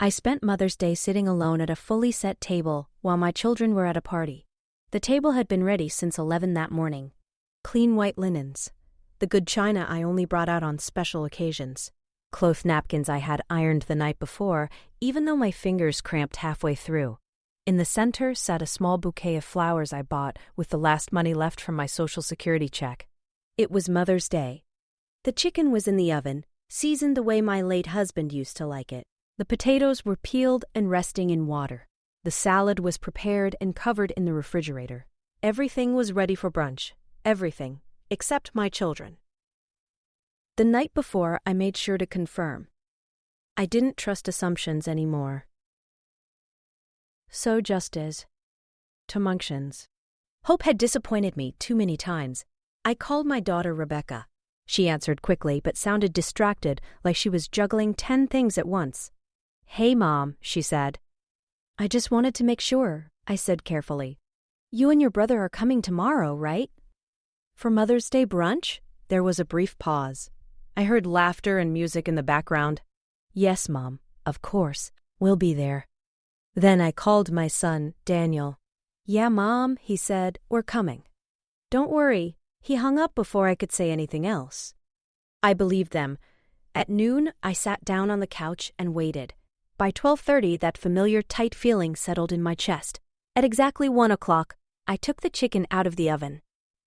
I spent Mother's Day sitting alone at a fully set table while my children were at a party. The table had been ready since 11 that morning. Clean white linens. The good china I only brought out on special occasions. Cloth napkins I had ironed the night before, even though my fingers cramped halfway through. In the center sat a small bouquet of flowers I bought with the last money left from my Social Security check. It was Mother's Day. The chicken was in the oven, seasoned the way my late husband used to like it. The potatoes were peeled and resting in water. The salad was prepared and covered in the refrigerator. Everything was ready for brunch. Everything, except my children. The night before, I made sure to confirm. I didn't trust assumptions anymore. So just as Tomunctions. Hope had disappointed me too many times. I called my daughter Rebecca. She answered quickly but sounded distracted, like she was juggling 10 things at once. "Hey, Mom," she said. "I just wanted to make sure," I said carefully. "You and your brother are coming tomorrow, right?" "For Mother's Day brunch?" There was a brief pause. I heard laughter and music in the background. "Yes, Mom, of course. We'll be there." Then I called my son, Daniel. "Yeah, Mom," he said, "we're coming." "Don't worry." He hung up before I could say anything else. I believed them. At noon, I sat down on the couch and waited. By 12:30, that familiar tight feeling settled in my chest. At exactly 1 o'clock, I took the chicken out of the oven.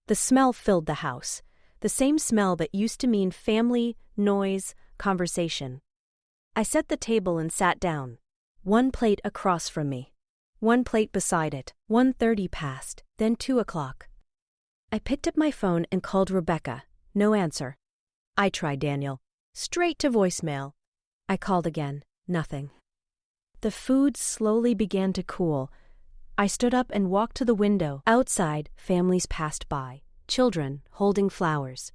The smell filled the house, the same smell that used to mean family, noise, conversation. I set the table and sat down. 1 plate across from me. 1 plate beside it. 1:30 passed, then 2 o'clock. I picked up my phone and called Rebecca. No answer. I tried Daniel. Straight to voicemail. I called again. Nothing. The food slowly began to cool. I stood up and walked to the window. Outside, families passed by, children holding flowers.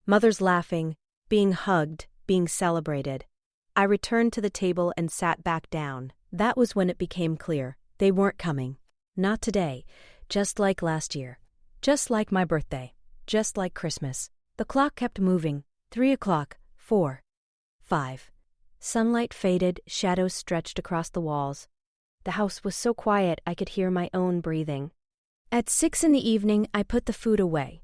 Mothers laughing, being hugged, being celebrated. I returned to the table and sat back down. That was when it became clear. They weren't coming. Not today. Just like last year. Just like my birthday. Just like Christmas. The clock kept moving. 3 o'clock. 4. 5. Sunlight faded, shadows stretched across the walls. The house was so quiet I could hear my own breathing. At 6 in the evening, I put the food away.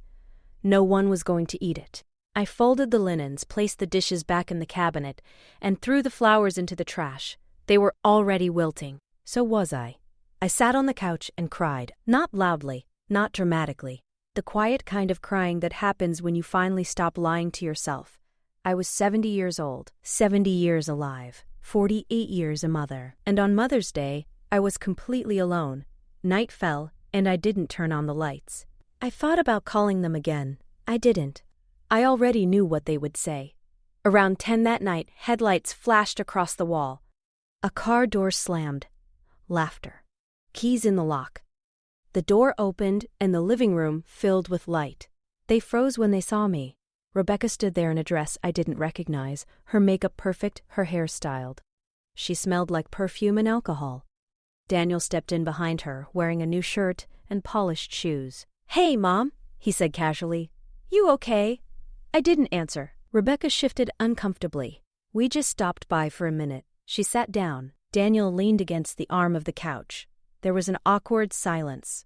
No one was going to eat it. I folded the linens, placed the dishes back in the cabinet, and threw the flowers into the trash. They were already wilting. So was I. I sat on the couch and cried, not loudly, not dramatically. The quiet kind of crying that happens when you finally stop lying to yourself. I was 70 years old, 70 years alive, 48 years a mother. And on Mother's Day, I was completely alone. Night fell, and I didn't turn on the lights. I thought about calling them again. I didn't. I already knew what they would say. Around 10 that night, headlights flashed across the wall. A car door slammed. Laughter. Keys in the lock. The door opened, and the living room filled with light. They froze when they saw me. Rebecca stood there in a dress I didn't recognize, her makeup perfect, her hair styled. She smelled like perfume and alcohol. Daniel stepped in behind her, wearing a new shirt and polished shoes. "Hey, Mom," he said casually. "You okay?" I didn't answer. Rebecca shifted uncomfortably. We just stopped by for a minute. She sat down. Daniel leaned against the arm of the couch. There was an awkward silence.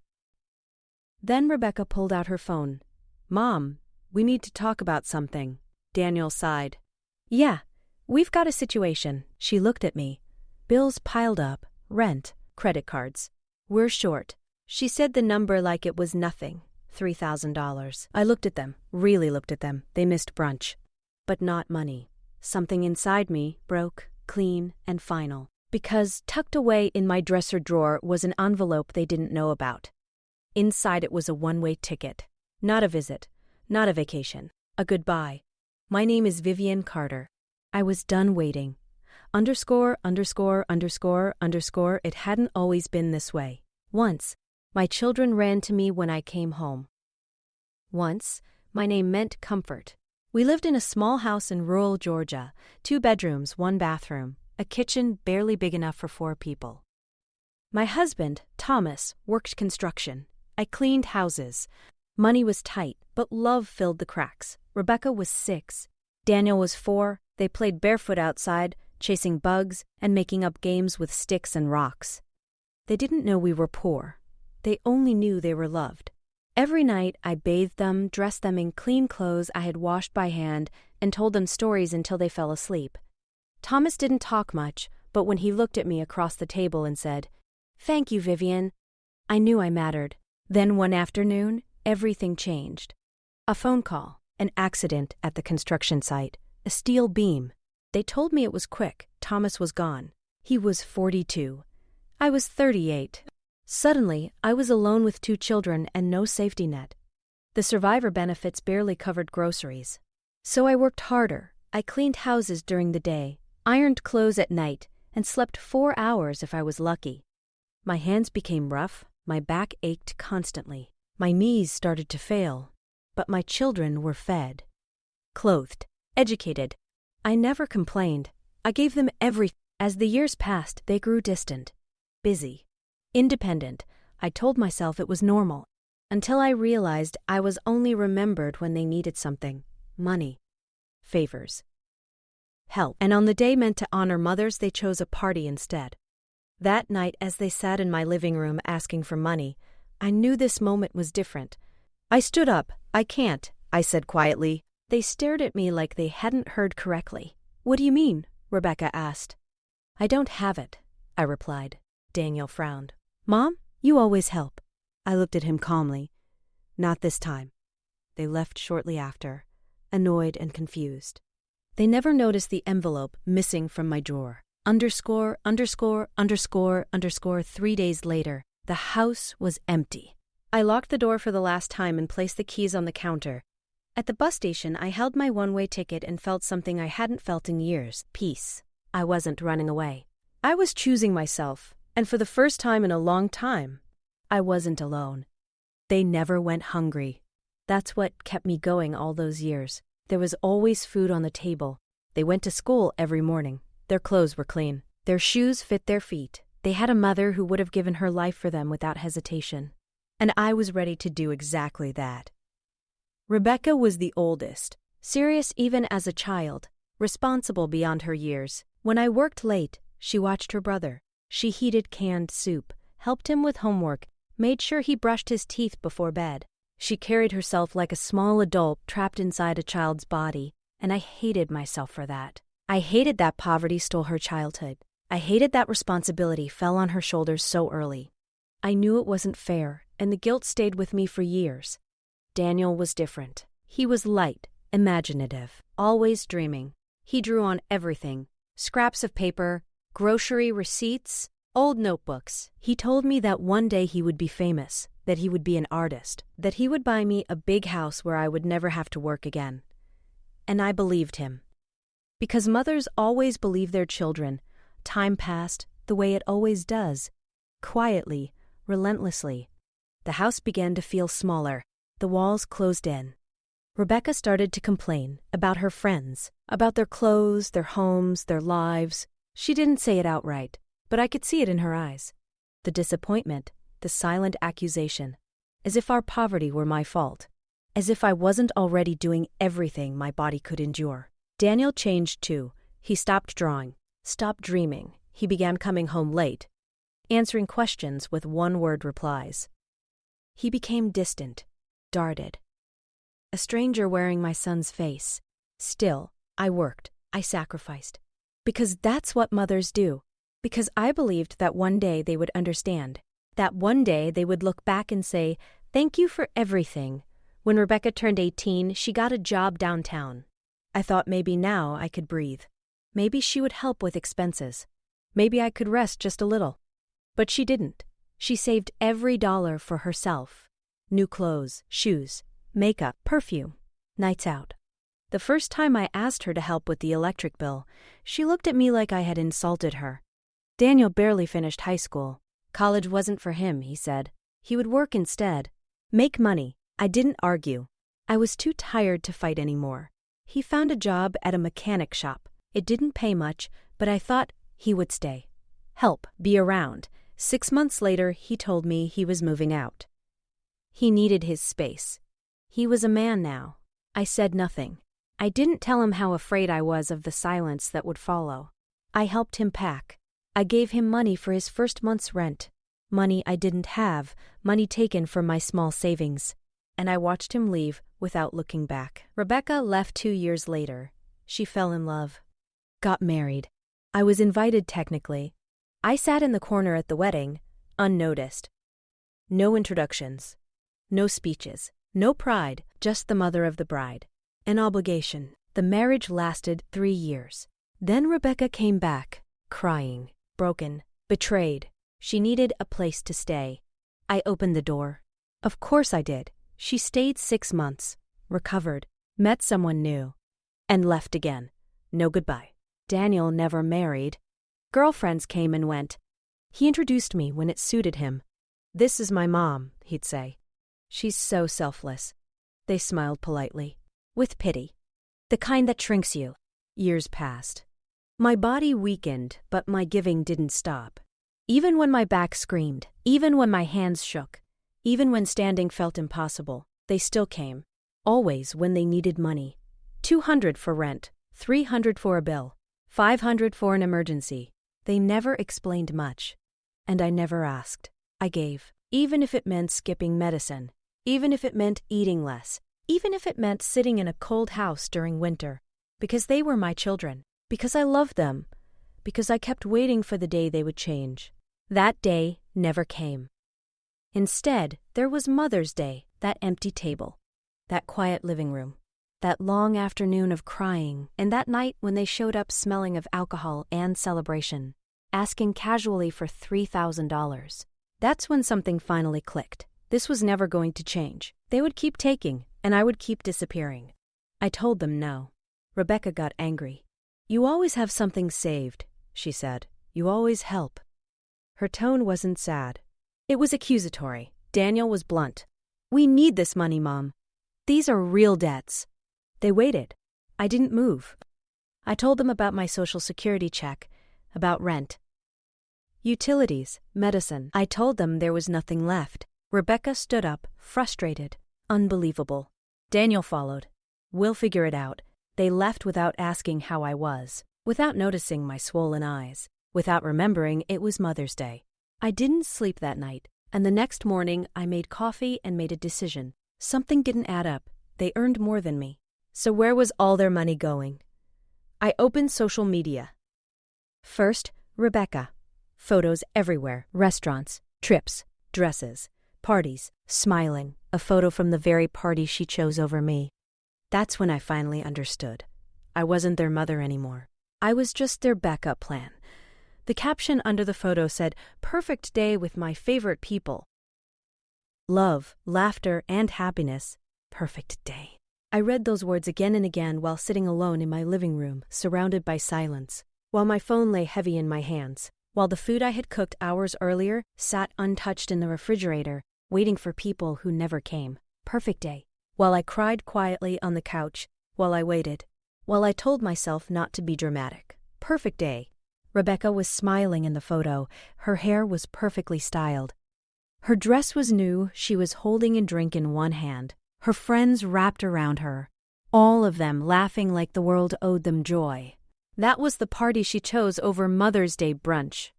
Then Rebecca pulled out her phone. "Mom, we need to talk about something." Daniel sighed. "Yeah, we've got a situation." She looked at me. Bills piled up, rent, credit cards. "We're short." She said the number like it was nothing, $3,000. I looked at them, really looked at them. They missed brunch. But not money. Something inside me broke, clean, and final. Because tucked away in my dresser drawer was an envelope they didn't know about. Inside it was a one-way ticket. Not a visit. Not a vacation. A goodbye. My name is Vivian Carter. I was done waiting. Underscore, underscore, underscore, underscore, it hadn't always been this way. Once, my children ran to me when I came home. Once, my name meant comfort. We lived in a small house in rural Georgia, 2 bedrooms, 1 bathroom, a kitchen barely big enough for 4 people. My husband, Thomas, worked construction. I cleaned houses. Money was tight, but love filled the cracks. Rebecca was 6. Daniel was 4. They played barefoot outside, chasing bugs and making up games with sticks and rocks. They didn't know we were poor. They only knew they were loved. Every night, I bathed them, dressed them in clean clothes I had washed by hand, and told them stories until they fell asleep. Thomas didn't talk much, but when he looked at me across the table and said, "Thank you, Vivian," I knew I mattered. Then one afternoon, everything changed. A phone call, an accident at the construction site, a steel beam. They told me it was quick. Thomas was gone. He was 42. I was 38. Suddenly, I was alone with 2 children and no safety net. The survivor benefits barely covered groceries. So I worked harder. I cleaned houses during the day, ironed clothes at night, and slept 4 hours if I was lucky. My hands became rough, my back ached constantly. My knees started to fail. But my children were fed, clothed, educated. I never complained. I gave them everything. As the years passed, they grew distant, busy, independent. I told myself it was normal, until I realized I was only remembered when they needed something: money, favors, help. And on the day meant to honor mothers, they chose a party instead. That night, as they sat in my living room asking for money, I knew this moment was different. I stood up. "I can't," I said quietly. They stared at me like they hadn't heard correctly. "What do you mean?" Rebecca asked. "I don't have it," I replied. Daniel frowned. "Mom, you always help." I looked at him calmly. "Not this time." They left shortly after, annoyed and confused. They never noticed the envelope missing from my drawer. Underscore, underscore, underscore, underscore. 3 days later, the house was empty. I locked the door for the last time and placed the keys on the counter. At the bus station, I held my one-way ticket and felt something I hadn't felt in years: peace. I wasn't running away. I was choosing myself, and for the first time in a long time, I wasn't alone. They never went hungry. That's what kept me going all those years. There was always food on the table. They went to school every morning. Their clothes were clean. Their shoes fit their feet. They had a mother who would have given her life for them without hesitation. And I was ready to do exactly that. Rebecca was the oldest, serious even as a child, responsible beyond her years. When I worked late, she watched her brother. She heated canned soup, helped him with homework, made sure he brushed his teeth before bed. She carried herself like a small adult trapped inside a child's body, and I hated myself for that. I hated that poverty stole her childhood. I hated that responsibility fell on her shoulders so early. I knew it wasn't fair, and the guilt stayed with me for years. Daniel was different. He was light, imaginative, always dreaming. He drew on everything: scraps of paper, grocery receipts, old notebooks. He told me that one day he would be famous, that he would be an artist, that he would buy me a big house where I would never have to work again. And I believed him. Because mothers always believe their children, time passed the way it always does, quietly, relentlessly. The house began to feel smaller. The walls closed in. Rebecca started to complain about her friends, about their clothes, their homes, their lives. She didn't say it outright, but I could see it in her eyes. The disappointment, the silent accusation, as if our poverty were my fault, as if I wasn't already doing everything my body could endure. Daniel changed too. He stopped drawing, stopped dreaming. He began coming home late, answering questions with one-word replies. He became distant, darted. A stranger wearing my son's face. Still, I worked, I sacrificed. Because that's what mothers do. Because I believed that one day they would understand. That one day they would look back and say, "Thank you for everything." When Rebecca turned 18, she got a job downtown. I thought maybe now I could breathe. Maybe she would help with expenses. Maybe I could rest just a little. But she didn't. She saved every dollar for herself. New clothes, shoes, makeup, perfume, nights out. The first time I asked her to help with the electric bill, she looked at me like I had insulted her. Daniel barely finished high school. College wasn't for him, he said. He would work instead. Make money. I didn't argue. I was too tired to fight anymore. He found a job at a mechanic shop. It didn't pay much, but I thought he would stay. Help, be around. 6 months later, he told me he was moving out. He needed his space. He was a man now. I said nothing. I didn't tell him how afraid I was of the silence that would follow. I helped him pack. I gave him money for his first month's rent. Money I didn't have, money taken from my small savings. And I watched him leave without looking back. Rebecca left 2 years later. She fell in love. Got married. I was invited technically. I sat in the corner at the wedding, unnoticed. No introductions. No speeches. No pride, just the mother of the bride. An obligation. The marriage lasted 3 years. Then Rebecca came back, crying, broken, betrayed. She needed a place to stay. I opened the door. Of course I did. She stayed 6 months, recovered, met someone new, and left again. No goodbye. Daniel never married. Girlfriends came and went. He introduced me when it suited him. "This is my mom," he'd say. "She's so selfless." They smiled politely, with pity. The kind that shrinks you. Years passed. My body weakened, but my giving didn't stop. Even when my back screamed, even when my hands shook, even when standing felt impossible, they still came. Always when they needed money. $200 for rent, $300 for a bill, $500 for an emergency. They never explained much. And I never asked. I gave, even if it meant skipping medicine, even if it meant eating less, even if it meant sitting in a cold house during winter, because they were my children, because I loved them, because I kept waiting for the day they would change. That day never came. Instead, there was Mother's Day, that empty table, that quiet living room, that long afternoon of crying, and that night when they showed up smelling of alcohol and celebration, asking casually for $3,000. That's when something finally clicked. This was never going to change. They would keep taking, and I would keep disappearing. I told them no. Rebecca got angry. "You always have something saved," she said. "You always help." Her tone wasn't sad. It was accusatory. Daniel was blunt. "We need this money, Mom. These are real debts." They waited. I didn't move. I told them about my Social Security check, about rent, utilities, medicine. I told them there was nothing left. Rebecca stood up, frustrated, unbelievable. Daniel followed. "We'll figure it out." They left without asking how I was, without noticing my swollen eyes, without remembering it was Mother's Day. I didn't sleep that night, and the next morning I made coffee and made a decision. Something didn't add up. They earned more than me. So where was all their money going? I opened social media. First, Rebecca. Photos everywhere, restaurants, trips, dresses, parties, smiling, a photo from the very party she chose over me. That's when I finally understood. I wasn't their mother anymore. I was just their backup plan. The caption under the photo said, "Perfect day with my favorite people. Love, laughter, and happiness. Perfect day." I read those words again and again while sitting alone in my living room, surrounded by silence, while my phone lay heavy in my hands, while the food I had cooked hours earlier sat untouched in the refrigerator, waiting for people who never came. Perfect day. While I cried quietly on the couch, while I waited, while I told myself not to be dramatic. Perfect day. Rebecca was smiling in the photo. Her hair was perfectly styled. Her dress was new. She was holding a drink in one hand. Her friends wrapped around her, all of them laughing like the world owed them joy. That was the party she chose over Mother's Day brunch.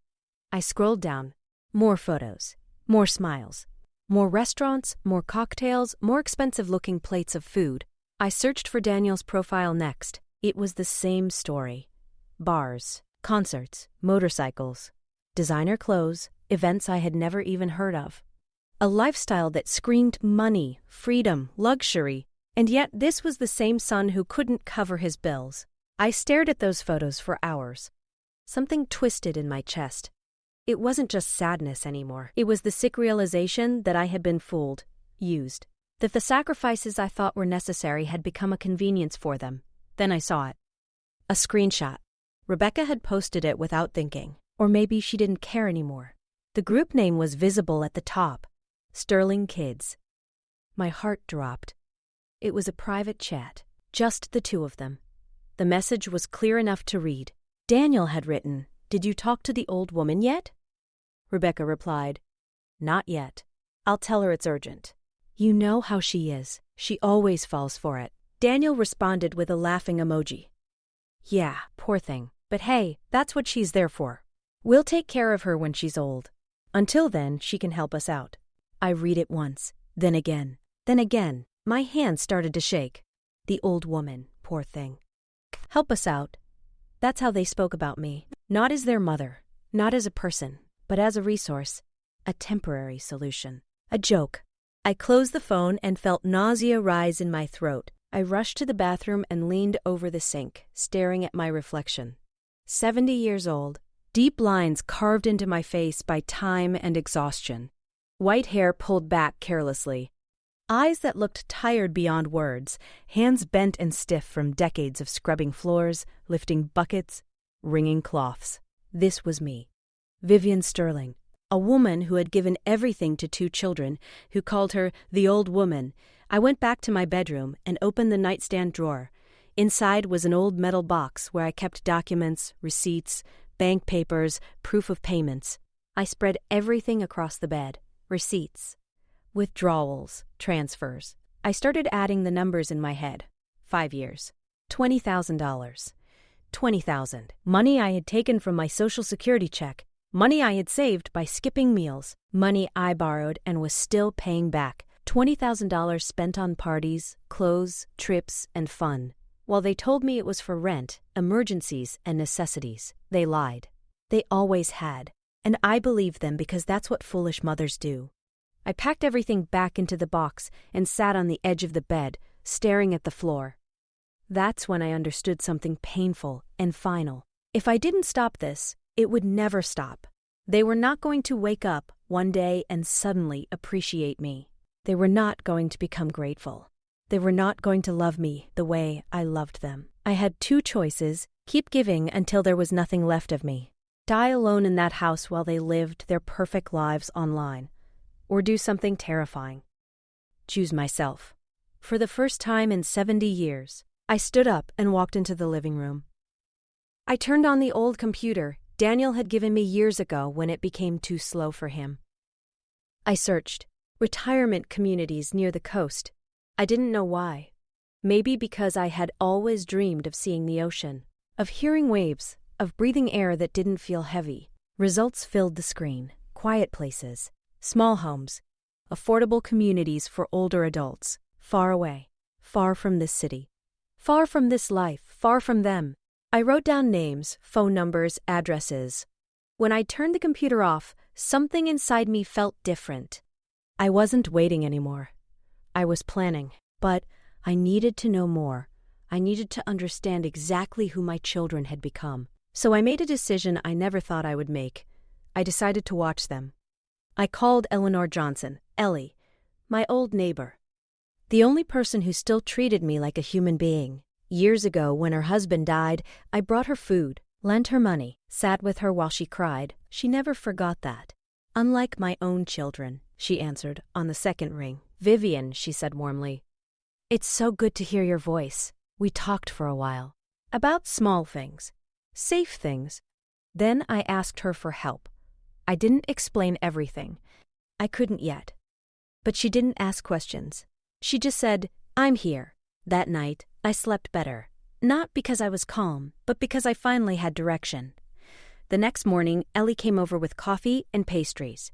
I scrolled down. More photos, more smiles, more restaurants, more cocktails, more expensive-looking plates of food. I searched for Daniel's profile next. It was the same story. Bars, concerts, motorcycles, designer clothes, events I had never even heard of. A lifestyle that screamed money, freedom, luxury, and yet this was the same son who couldn't cover his bills. I stared at those photos for hours. Something twisted in my chest. It wasn't just sadness anymore. It was the sick realization that I had been fooled, used, that the sacrifices I thought were necessary had become a convenience for them. Then I saw it. A screenshot. Rebecca had posted it without thinking. Or maybe she didn't care anymore. The group name was visible at the top. Sterling Kids. My heart dropped. It was a private chat, just the two of them. The message was clear enough to read. Daniel had written, "Did you talk to the old woman yet?" Rebecca replied, "Not yet. I'll tell her it's urgent. You know how she is. She always falls for it." Daniel responded with a laughing emoji. "Yeah, poor thing. But hey, that's what she's there for. We'll take care of her when she's old. Until then, she can help us out. I read it once, then again, then again. My hands started to shake. The old woman, poor thing. Help us out. That's how they spoke about me. Not as their mother, not as a person, but as a resource. A temporary solution. A joke. I closed the phone and felt nausea rise in my throat. I rushed to the bathroom and leaned over the sink, staring at my reflection. 70 years old, deep lines carved into my face by time and exhaustion. White hair pulled back carelessly. Eyes that looked tired beyond words, hands bent and stiff from decades of scrubbing floors, lifting buckets, wringing cloths. This was me. Vivian Sterling, a woman who had given everything to 2 children, who called her the old woman. I went back to my bedroom and opened the nightstand drawer. Inside was an old metal box where I kept documents, receipts, bank papers, proof of payments. I spread everything across the bed. Receipts. Withdrawals, transfers. I started adding the numbers in my head. 5 years. $20,000. 20,000. Money I had taken from my Social Security check. Money I had saved by skipping meals. Money I borrowed and was still paying back. $20,000 spent on parties, clothes, trips, and fun. While they told me it was for rent, emergencies, and necessities, they lied. They always had. And I believed them because that's what foolish mothers do. I packed everything back into the box and sat on the edge of the bed, staring at the floor. That's when I understood something painful and final. If I didn't stop this, it would never stop. They were not going to wake up one day and suddenly appreciate me. They were not going to become grateful. They were not going to love me the way I loved them. I had 2 choices: keep giving until there was nothing left of me, die alone in that house while they lived their perfect lives online, or do something terrifying. Choose myself. For the first time in 70 years, I stood up and walked into the living room. I turned on the old computer Daniel had given me years ago when it became too slow for him. I searched retirement communities near the coast. I didn't know why. Maybe because I had always dreamed of seeing the ocean, of hearing waves, of breathing air that didn't feel heavy. Results filled the screen. Quiet places. Small homes, affordable communities for older adults, far away, far from this city, far from this life, far from them. I wrote down names, phone numbers, addresses. When I turned the computer off, something inside me felt different. I wasn't waiting anymore. I was planning, but I needed to know more. I needed to understand exactly who my children had become. So I made a decision I never thought I would make. I decided to watch them. I called Eleanor Johnson, Ellie, my old neighbor. The only person who still treated me like a human being. Years ago, when her husband died, I brought her food, lent her money, sat with her while she cried. She never forgot that. Unlike my own children, she answered on the second ring. Vivian, she said warmly. It's so good to hear your voice. We talked for a while. About small things. Safe things. Then I asked her for help. I didn't explain everything. I couldn't yet. But she didn't ask questions. She just said, I'm here. That night, I slept better. Not because I was calm, but because I finally had direction. The next morning, Ellie came over with coffee and pastries.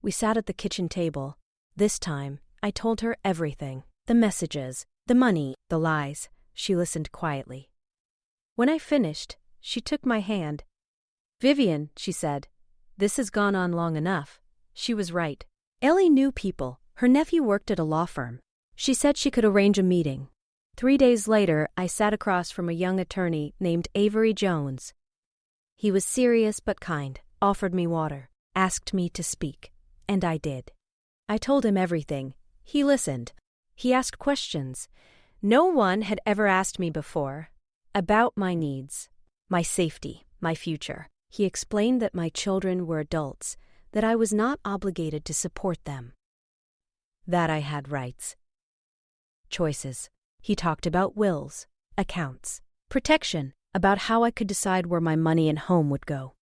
We sat at the kitchen table. This time, I told her everything. The messages, the money, the lies. She listened quietly. When I finished, she took my hand. Vivian, she said, this has gone on long enough. She was right. Ellie knew people. Her nephew worked at a law firm. She said she could arrange a meeting. 3 days later, I sat across from a young attorney named Avery Jones. He was serious but kind, offered me water, asked me to speak, and I did. I told him everything. He listened. He asked questions. No one had ever asked me before about my needs, my safety, my future. He explained that my children were adults, that I was not obligated to support them, that I had rights. Choices. He talked about wills, accounts, protection, about how I could decide where my money and home would go.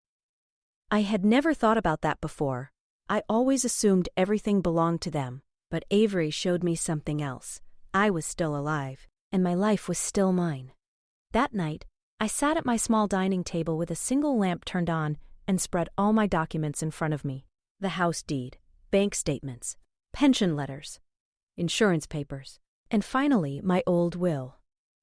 I had never thought about that before. I always assumed everything belonged to them, but Avery showed me something else. I was still alive, and my life was still mine. That night, I sat at my small dining table with a single lamp turned on and spread all my documents in front of me. The house deed, bank statements, pension letters, insurance papers, and finally my old will.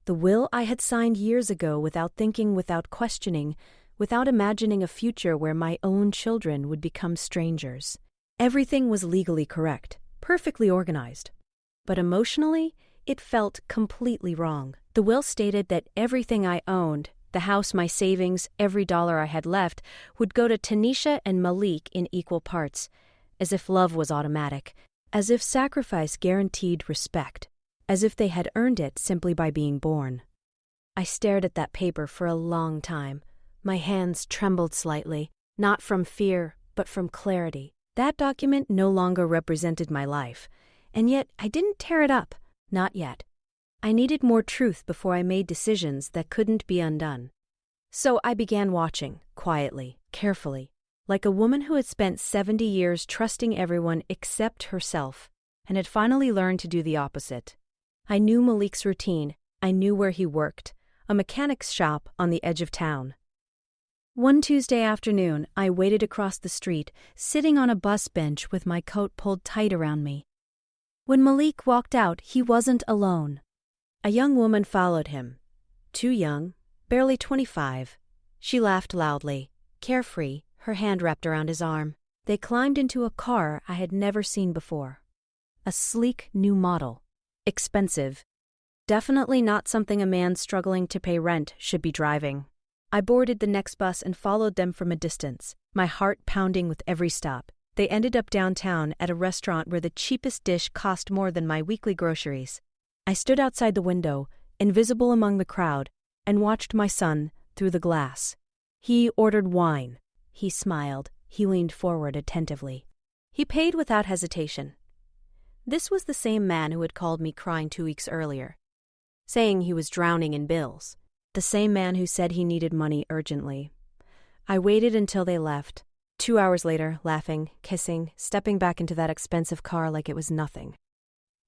The will I had signed years ago without thinking, without questioning, without imagining a future where my own children would become strangers. Everything was legally correct, perfectly organized. But emotionally, it felt completely wrong. The will stated that everything I owned, the house, my savings, every dollar I had left, would go to Tanisha and Malik in equal parts, as if love was automatic, as if sacrifice guaranteed respect, as if they had earned it simply by being born. I stared at that paper for a long time. My hands trembled slightly, not from fear, but from clarity. That document no longer represented my life, and yet I didn't tear it up, not yet. I needed more truth before I made decisions that couldn't be undone. So I began watching, quietly, carefully, like a woman who had spent 70 years trusting everyone except herself, and had finally learned to do the opposite. I knew Malik's routine. I knew where he worked, a mechanic's shop on the edge of town. One Tuesday afternoon, I waited across the street, sitting on a bus bench with my coat pulled tight around me. When Malik walked out, he wasn't alone. A young woman followed him. Too young, barely 25. She laughed loudly, carefree, her hand wrapped around his arm. They climbed into a car I had never seen before. A sleek new model. Expensive. Definitely not something a man struggling to pay rent should be driving. I boarded the next bus and followed them from a distance, my heart pounding with every stop. They ended up downtown at a restaurant where the cheapest dish cost more than my weekly groceries. I stood outside the window, invisible among the crowd, and watched my son through the glass. He ordered wine. He smiled. He leaned forward attentively. He paid without hesitation. This was the same man who had called me crying 2 weeks earlier, saying he was drowning in bills. The same man who said he needed money urgently. I waited until they left. 2 hours later, laughing, kissing, stepping back into that expensive car like it was nothing.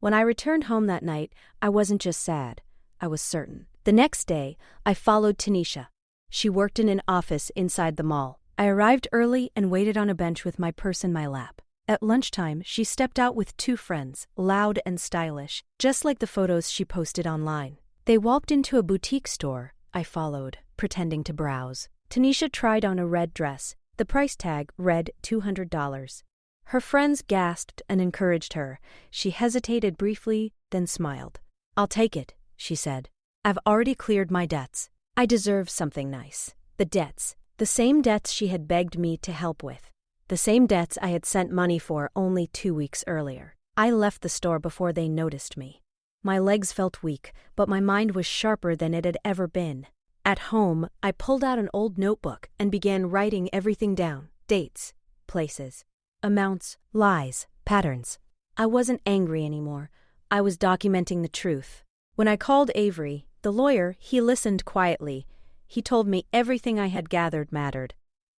When I returned home that night, I wasn't just sad. I was certain. The next day, I followed Tanisha. She worked in an office inside the mall. I arrived early and waited on a bench with my purse in my lap. At lunchtime, she stepped out with 2 friends, loud and stylish, just like the photos she posted online. They walked into a boutique store. I followed, pretending to browse. Tanisha tried on a red dress. The price tag read $200. Her friends gasped and encouraged her. She hesitated briefly, then smiled. "I'll take it," she said. "I've already cleared my debts. I deserve something nice." The debts. The same debts she had begged me to help with. The same debts I had sent money for only 2 weeks earlier. I left the store before they noticed me. My legs felt weak, but my mind was sharper than it had ever been. At home, I pulled out an old notebook and began writing everything down. Dates, places, amounts, lies, patterns. I wasn't angry anymore. I was documenting the truth. When I called Avery, the lawyer, he listened quietly. He told me everything I had gathered mattered.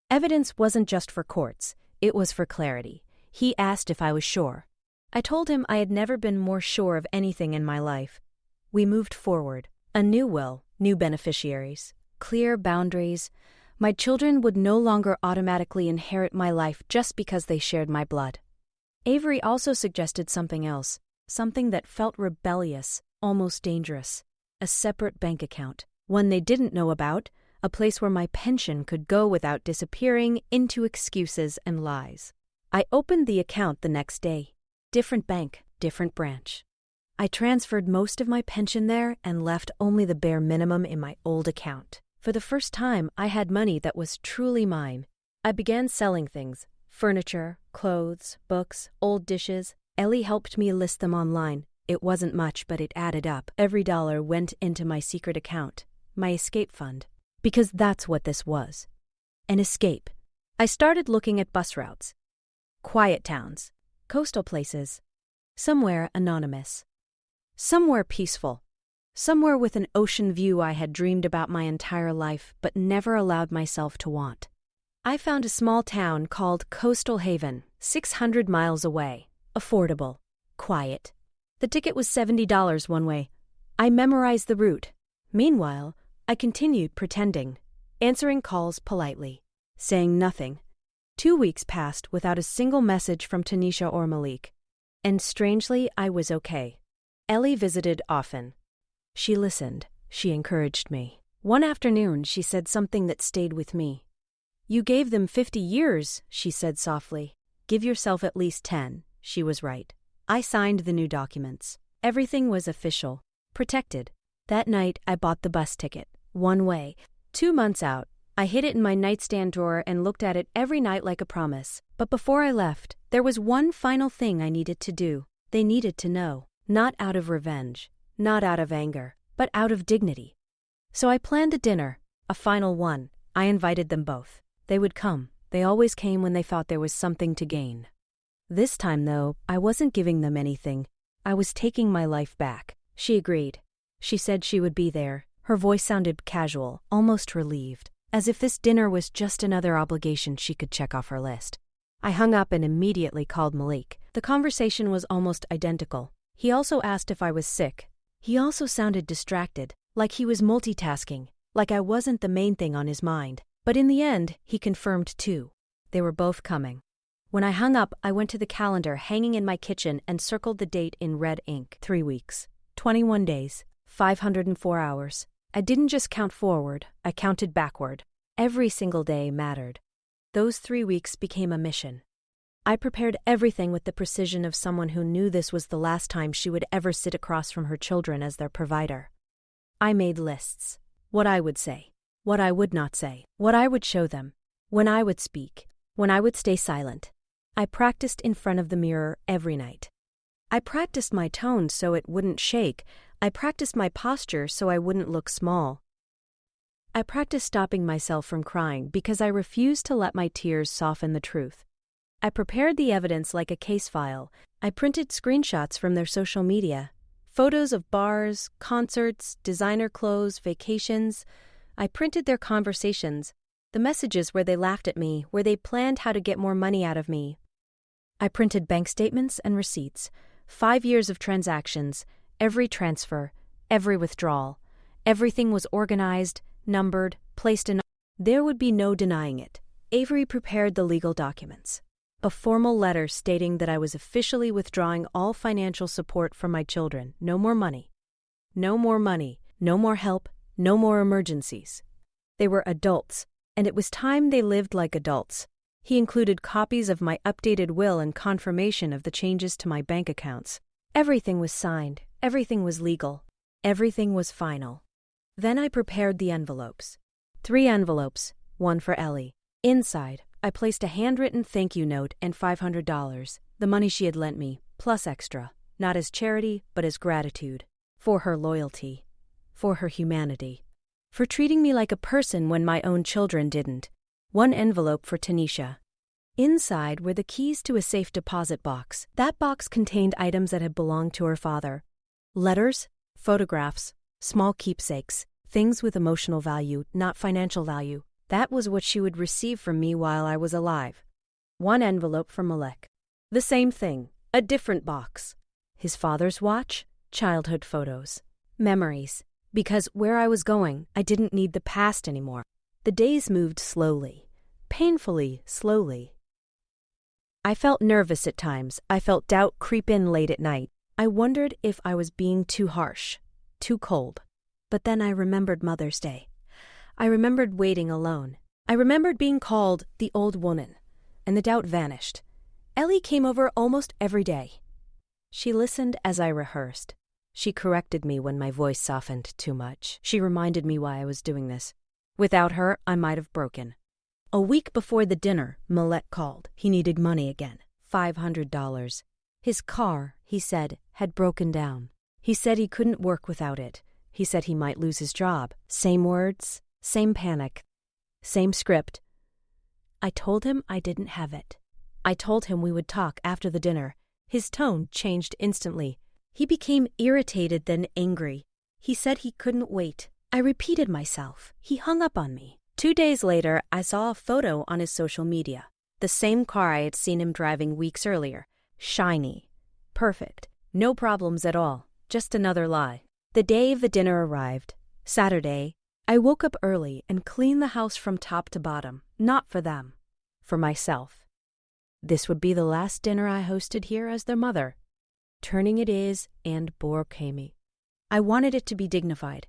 Evidence wasn't just for courts. It was for clarity. He asked if I was sure. I told him I had never been more sure of anything in my life. We moved forward. A new will, new beneficiaries, clear boundaries. My children would no longer automatically inherit my life just because they shared my blood. Avery also suggested something else, something that felt rebellious, almost dangerous. A separate bank account, one they didn't know about, a place where my pension could go without disappearing into excuses and lies. I opened the account the next day. Different bank, different branch. I transferred most of my pension there and left only the bare minimum in my old account. For the first time, I had money that was truly mine. I began selling things: furniture, clothes, books, old dishes. Ellie helped me list them online. It wasn't much, but it added up. Every dollar went into my secret account, my escape fund. Because that's what this was. An escape. I started looking at bus routes. Quiet towns. Coastal places. Somewhere anonymous. Somewhere peaceful. Somewhere with an ocean view I had dreamed about my entire life but never allowed myself to want. I found a small town called Coastal Haven, 600 miles away. Affordable. Quiet. The ticket was $70 one way. I memorized the route. Meanwhile, I continued pretending, answering calls politely, saying nothing. 2 weeks passed without a single message from Tanisha or Malik. And strangely, I was okay. Ellie visited often. She listened. She encouraged me. One afternoon, she said something that stayed with me. "You gave them 50 years, she said softly. "Give yourself at least 10. She was right. I signed the new documents. Everything was official, protected. That night, I bought the bus ticket, one way. 2 months out, I hid it in my nightstand drawer and looked at it every night like a promise. But before I left, there was one final thing I needed to do. They needed to know. Not out of revenge, not out of anger, but out of dignity. So I planned a dinner, a final one. I invited them both. They would come. They always came when they thought there was something to gain. This time, though, I wasn't giving them anything. I was taking my life back." She agreed. She said she would be there. Her voice sounded casual, almost relieved, as if this dinner was just another obligation she could check off her list. I hung up and immediately called Malik. The conversation was almost identical. He also asked if I was sick. He also sounded distracted, like he was multitasking, like I wasn't the main thing on his mind. But in the end, he confirmed too. They were both coming. When I hung up, I went to the calendar hanging in my kitchen and circled the date in red ink. 3 weeks, 21 days, 504 hours. I didn't just count forward, I counted backward. Every single day mattered. Those 3 weeks became a mission. I prepared everything with the precision of someone who knew this was the last time she would ever sit across from her children as their provider. I made lists. What I would say, what I would not say, what I would show them, when I would speak, when I would stay silent. I practiced in front of the mirror every night. I practiced my tone so it wouldn't shake. I practiced my posture so I wouldn't look small. I practiced stopping myself from crying because I refused to let my tears soften the truth. I prepared the evidence like a case file. I printed screenshots from their social media, photos of bars, concerts, designer clothes, vacations. I printed their conversations, the messages where they laughed at me, where they planned how to get more money out of me. I printed bank statements and receipts, 5 years of transactions, every transfer, every withdrawal. Everything was organized, numbered, placed in. There would be no denying it. Avery prepared the legal documents. A formal letter stating that I was officially withdrawing all financial support from my children. No more money. No more money. No more help. No more emergencies. They were adults, and it was time they lived like adults. He included copies of my updated will and confirmation of the changes to my bank accounts. Everything was signed. Everything was legal. Everything was final. Then I prepared the envelopes. 3 envelopes, one for Ellie. Inside, I placed a handwritten thank you note and $500, the money she had lent me, plus extra, not as charity, but as gratitude, for her loyalty, for her humanity, for treating me like a person when my own children didn't. 1 envelope for Tanisha. Inside were the keys to a safe deposit box. That box contained items that had belonged to her father. Letters, photographs, small keepsakes, things with emotional value, not financial value. That was what she would receive from me while I was alive. 1 envelope for Malek. The same thing, a different box. His father's watch, childhood photos, memories. Because where I was going, I didn't need the past anymore. The days moved slowly, painfully slowly. I felt nervous at times. I felt doubt creep in late at night. I wondered if I was being too harsh, too cold. But then I remembered Mother's Day. I remembered waiting alone. I remembered being called the old woman, and the doubt vanished. Ellie came over almost every day. She listened as I rehearsed. She corrected me when my voice softened too much. She reminded me why I was doing this. Without her, I might have broken. A week before the dinner, Malek called. He needed money again. $500. His car, he said, had broken down. He said he couldn't work without it. He said he might lose his job. Same words, same panic, same script. I told him I didn't have it. I told him we would talk after the dinner. His tone changed instantly. He became irritated, then angry. He said he couldn't wait. I repeated myself. He hung up on me. 2 days later, I saw a photo on his social media. The same car I had seen him driving weeks earlier. Shiny. Perfect. No problems at all. Just another lie. The day of the dinner arrived. Saturday, I woke up early and cleaned the house from top to bottom, not for them, for myself. This would be the last dinner I hosted here as their mother. Turning it is and bore me. I wanted it to be dignified.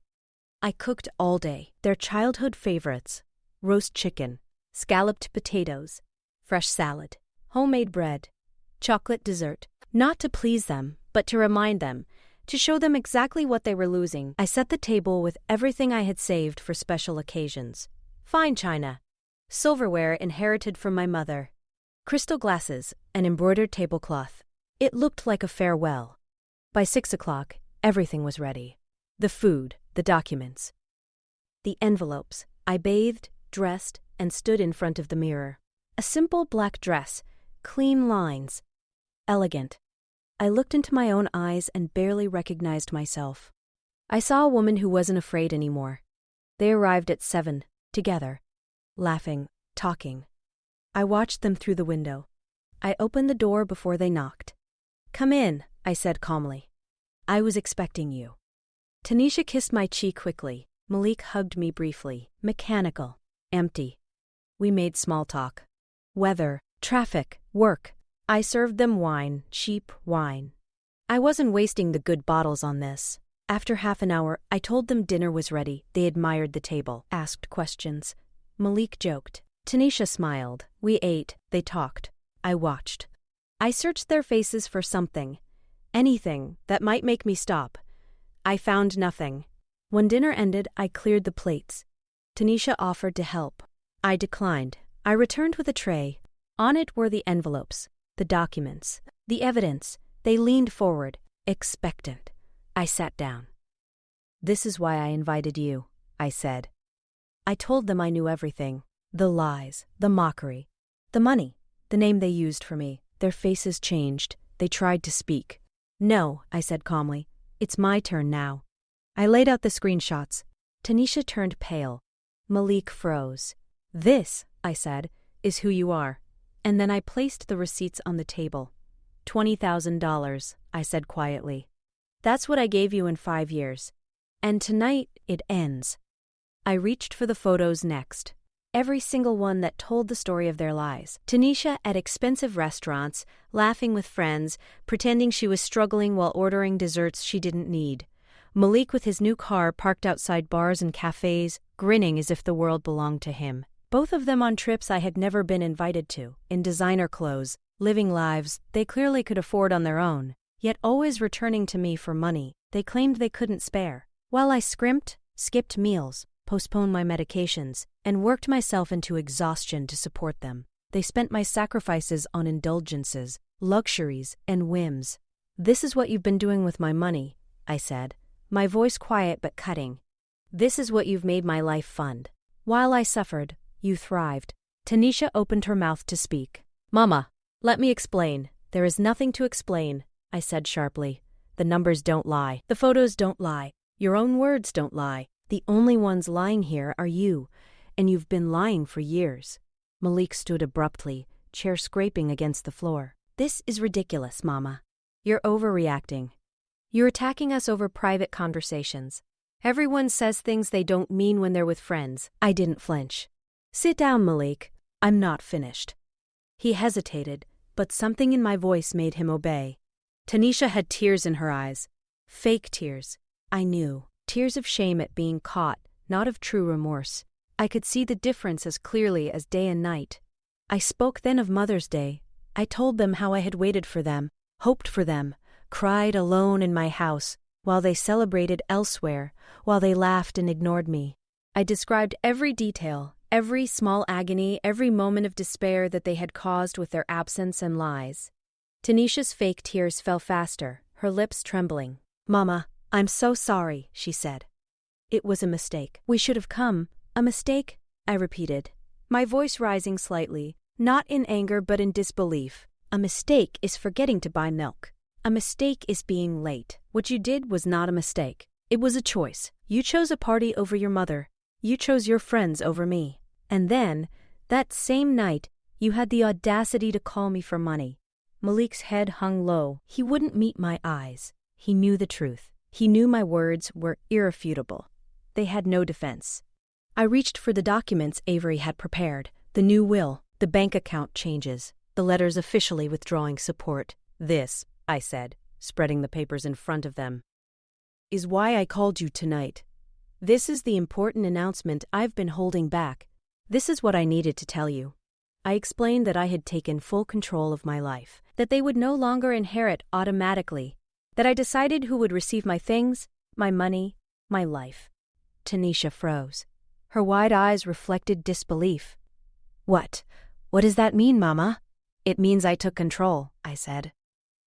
I cooked all day, their childhood favorites: roast chicken, scalloped potatoes, fresh salad, homemade bread, chocolate dessert. Not to please them, but to remind them, to show them exactly what they were losing. I set the table with everything I had saved for special occasions. Fine china, silverware inherited from my mother, crystal glasses, an embroidered tablecloth. It looked like a farewell. By 6 o'clock, everything was ready. The food, the documents, the envelopes. I bathed, dressed, and stood in front of the mirror. A simple black dress, clean lines, elegant. I looked into my own eyes and barely recognized myself. I saw a woman who wasn't afraid anymore. They arrived at 7, together, laughing, talking. I watched them through the window. I opened the door before they knocked. "Come in," I said calmly. "I was expecting you." Tanisha kissed my cheek quickly. Malik hugged me briefly. Mechanical, empty. We made small talk. Weather, traffic, work. I served them wine, cheap wine. I wasn't wasting the good bottles on this. After half an hour, I told them dinner was ready. They admired the table, asked questions. Malik joked. Tanisha smiled. We ate, they talked. I watched. I searched their faces for something, anything that might make me stop. I found nothing. When dinner ended, I cleared the plates. Tanisha offered to help. I declined. I returned with a tray. On it were the envelopes, the documents, the evidence. They leaned forward, expectant. I sat down. "This is why I invited you," I said. I told them I knew everything. The lies, the mockery, the money, the name they used for me. Their faces changed. They tried to speak. "No," I said calmly. "It's my turn now." I laid out the screenshots. Tanisha turned pale. Malik froze. "This," I said, "is who you are." And then I placed the receipts on the table. $20,000, I said quietly. "That's what I gave you in 5 years. And tonight it ends." I reached for the photos next. Every single one that told the story of their lives. Tanisha at expensive restaurants, laughing with friends, pretending she was struggling while ordering desserts she didn't need. Malik with his new car parked outside bars and cafes, grinning as if the world belonged to him. Both of them on trips I had never been invited to, in designer clothes, living lives they clearly could afford on their own, yet always returning to me for money they claimed they couldn't spare. While I scrimped, skipped meals, postponed my medications, and worked myself into exhaustion to support them, they spent my sacrifices on indulgences, luxuries, and whims. "This is what you've been doing with my money," I said, my voice quiet but cutting. "This is what you've made my life fund. While I suffered, you thrived." Tanisha opened her mouth to speak. "Mama, let me explain." "There is nothing to explain," I said sharply. "The numbers don't lie. The photos don't lie. Your own words don't lie. The only ones lying here are you, and you've been lying for years." Malik stood abruptly, chair scraping against the floor. "This is ridiculous, Mama. You're overreacting. You're attacking us over private conversations. Everyone says things they don't mean when they're with friends." I didn't flinch. "Sit down, Malik. I'm not finished." He hesitated, but something in my voice made him obey. Tanisha had tears in her eyes. Fake tears. I knew. Tears of shame at being caught, not of true remorse. I could see the difference as clearly as day and night. I spoke then of Mother's Day. I told them how I had waited for them, hoped for them, cried alone in my house, while they celebrated elsewhere, while they laughed and ignored me. I described every detail, every small agony, every moment of despair that they had caused with their absence and lies. Tanisha's fake tears fell faster, her lips trembling. "Mama, I'm so sorry," she said. "It was a mistake. We should have come." "A mistake?" I repeated, my voice rising slightly, not in anger but in disbelief. "A mistake is forgetting to buy milk. A mistake is being late. What you did was not a mistake. It was a choice. You chose a party over your mother. You chose your friends over me. And then, that same night, you had the audacity to call me for money." Malik's head hung low. He wouldn't meet my eyes. He knew the truth. He knew my words were irrefutable. They had no defense. I reached for the documents Avery had prepared, the new will, the bank account changes, the letters officially withdrawing support. This, I said, spreading the papers in front of them, is why I called you tonight. This is the important announcement I've been holding back. This is what I needed to tell you. I explained that I had taken full control of my life, that they would no longer inherit automatically, that I decided who would receive my things, my money, my life. Tanisha froze. Her wide eyes reflected disbelief. What? What does that mean, Mama? It means I took control, I said.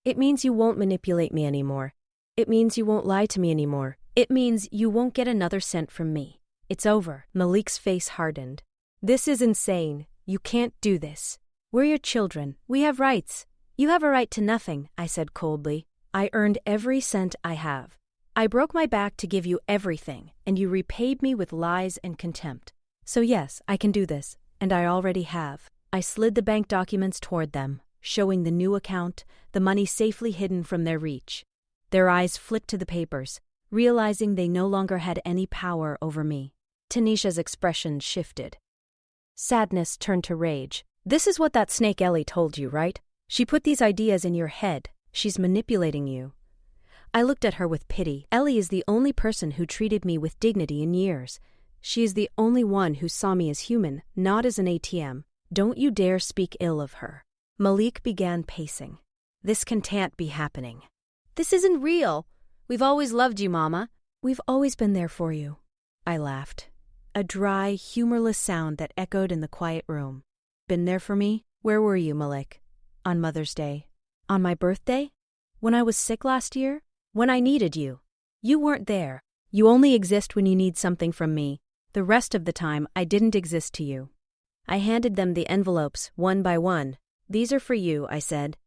It means you won't manipulate me anymore. It means you won't lie to me anymore. It means you won't get another cent from me. It's over. Malik's face hardened. This is insane. You can't do this. We're your children. We have rights. You have a right to nothing, I said coldly. I earned every cent I have. I broke my back to give you everything, and you repaid me with lies and contempt. So yes, I can do this, and I already have. I slid the bank documents toward them, showing the new account, the money safely hidden from their reach. Their eyes flicked to the papers, realizing they no longer had any power over me. Tanisha's expression shifted. Sadness turned to rage. This is what that snake Ellie told you, right? She put these ideas in your head. She's manipulating you. I looked at her with pity. Ellie is the only person who treated me with dignity in years. She is the only one who saw me as human, not as an ATM. Don't you dare speak ill of her. Malik began pacing. This can't be happening. This isn't real. We've always loved you, Mama. We've always been there for you. I laughed. A dry, humorless sound that echoed in the quiet room. Been there for me? Where were you, Malik? On Mother's Day? On my birthday? When I was sick last year? When I needed you? You weren't there. You only exist when you need something from me. The rest of the time, I didn't exist to you. I handed them the envelopes, one by one. These are for you, I said.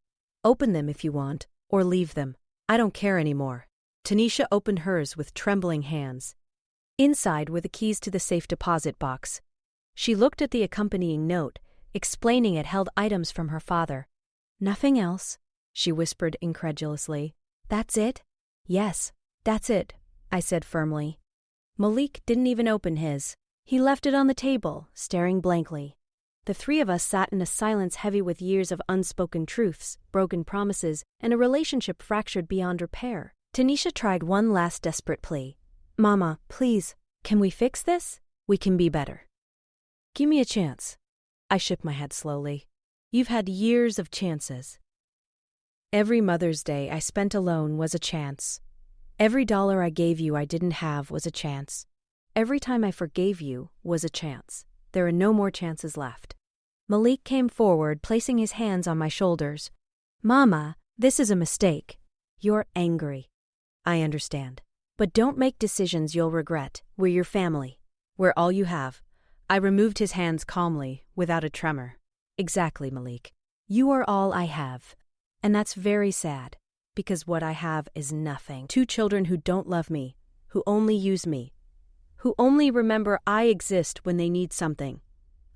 Open them if you want, or leave them. I don't care anymore. Tanisha opened hers with trembling hands. Inside were the keys to the safe deposit box. She looked at the accompanying note, explaining it held items from her father. Nothing else, she whispered incredulously. That's it? Yes, that's it, I said firmly. Malik didn't even open his. He left it on the table, staring blankly. The three of us sat in a silence heavy with years of unspoken truths, broken promises, and a relationship fractured beyond repair. Tanisha tried one last desperate plea. Mama, please, can we fix this? We can be better. Give me a chance. I shook my head slowly. You've had years of chances. Every Mother's Day I spent alone was a chance. Every dollar I gave you I didn't have was a chance. Every time I forgave you was a chance. There are no more chances left. Malik came forward, placing his hands on my shoulders. Mama, this is a mistake. You're angry. I understand. But don't make decisions you'll regret. We're your family. We're all you have. I removed his hands calmly, without a tremor. Exactly, Malik. You are all I have. And that's very sad, because what I have is nothing. 2 children who don't love me, who only use me, who only remember I exist when they need something.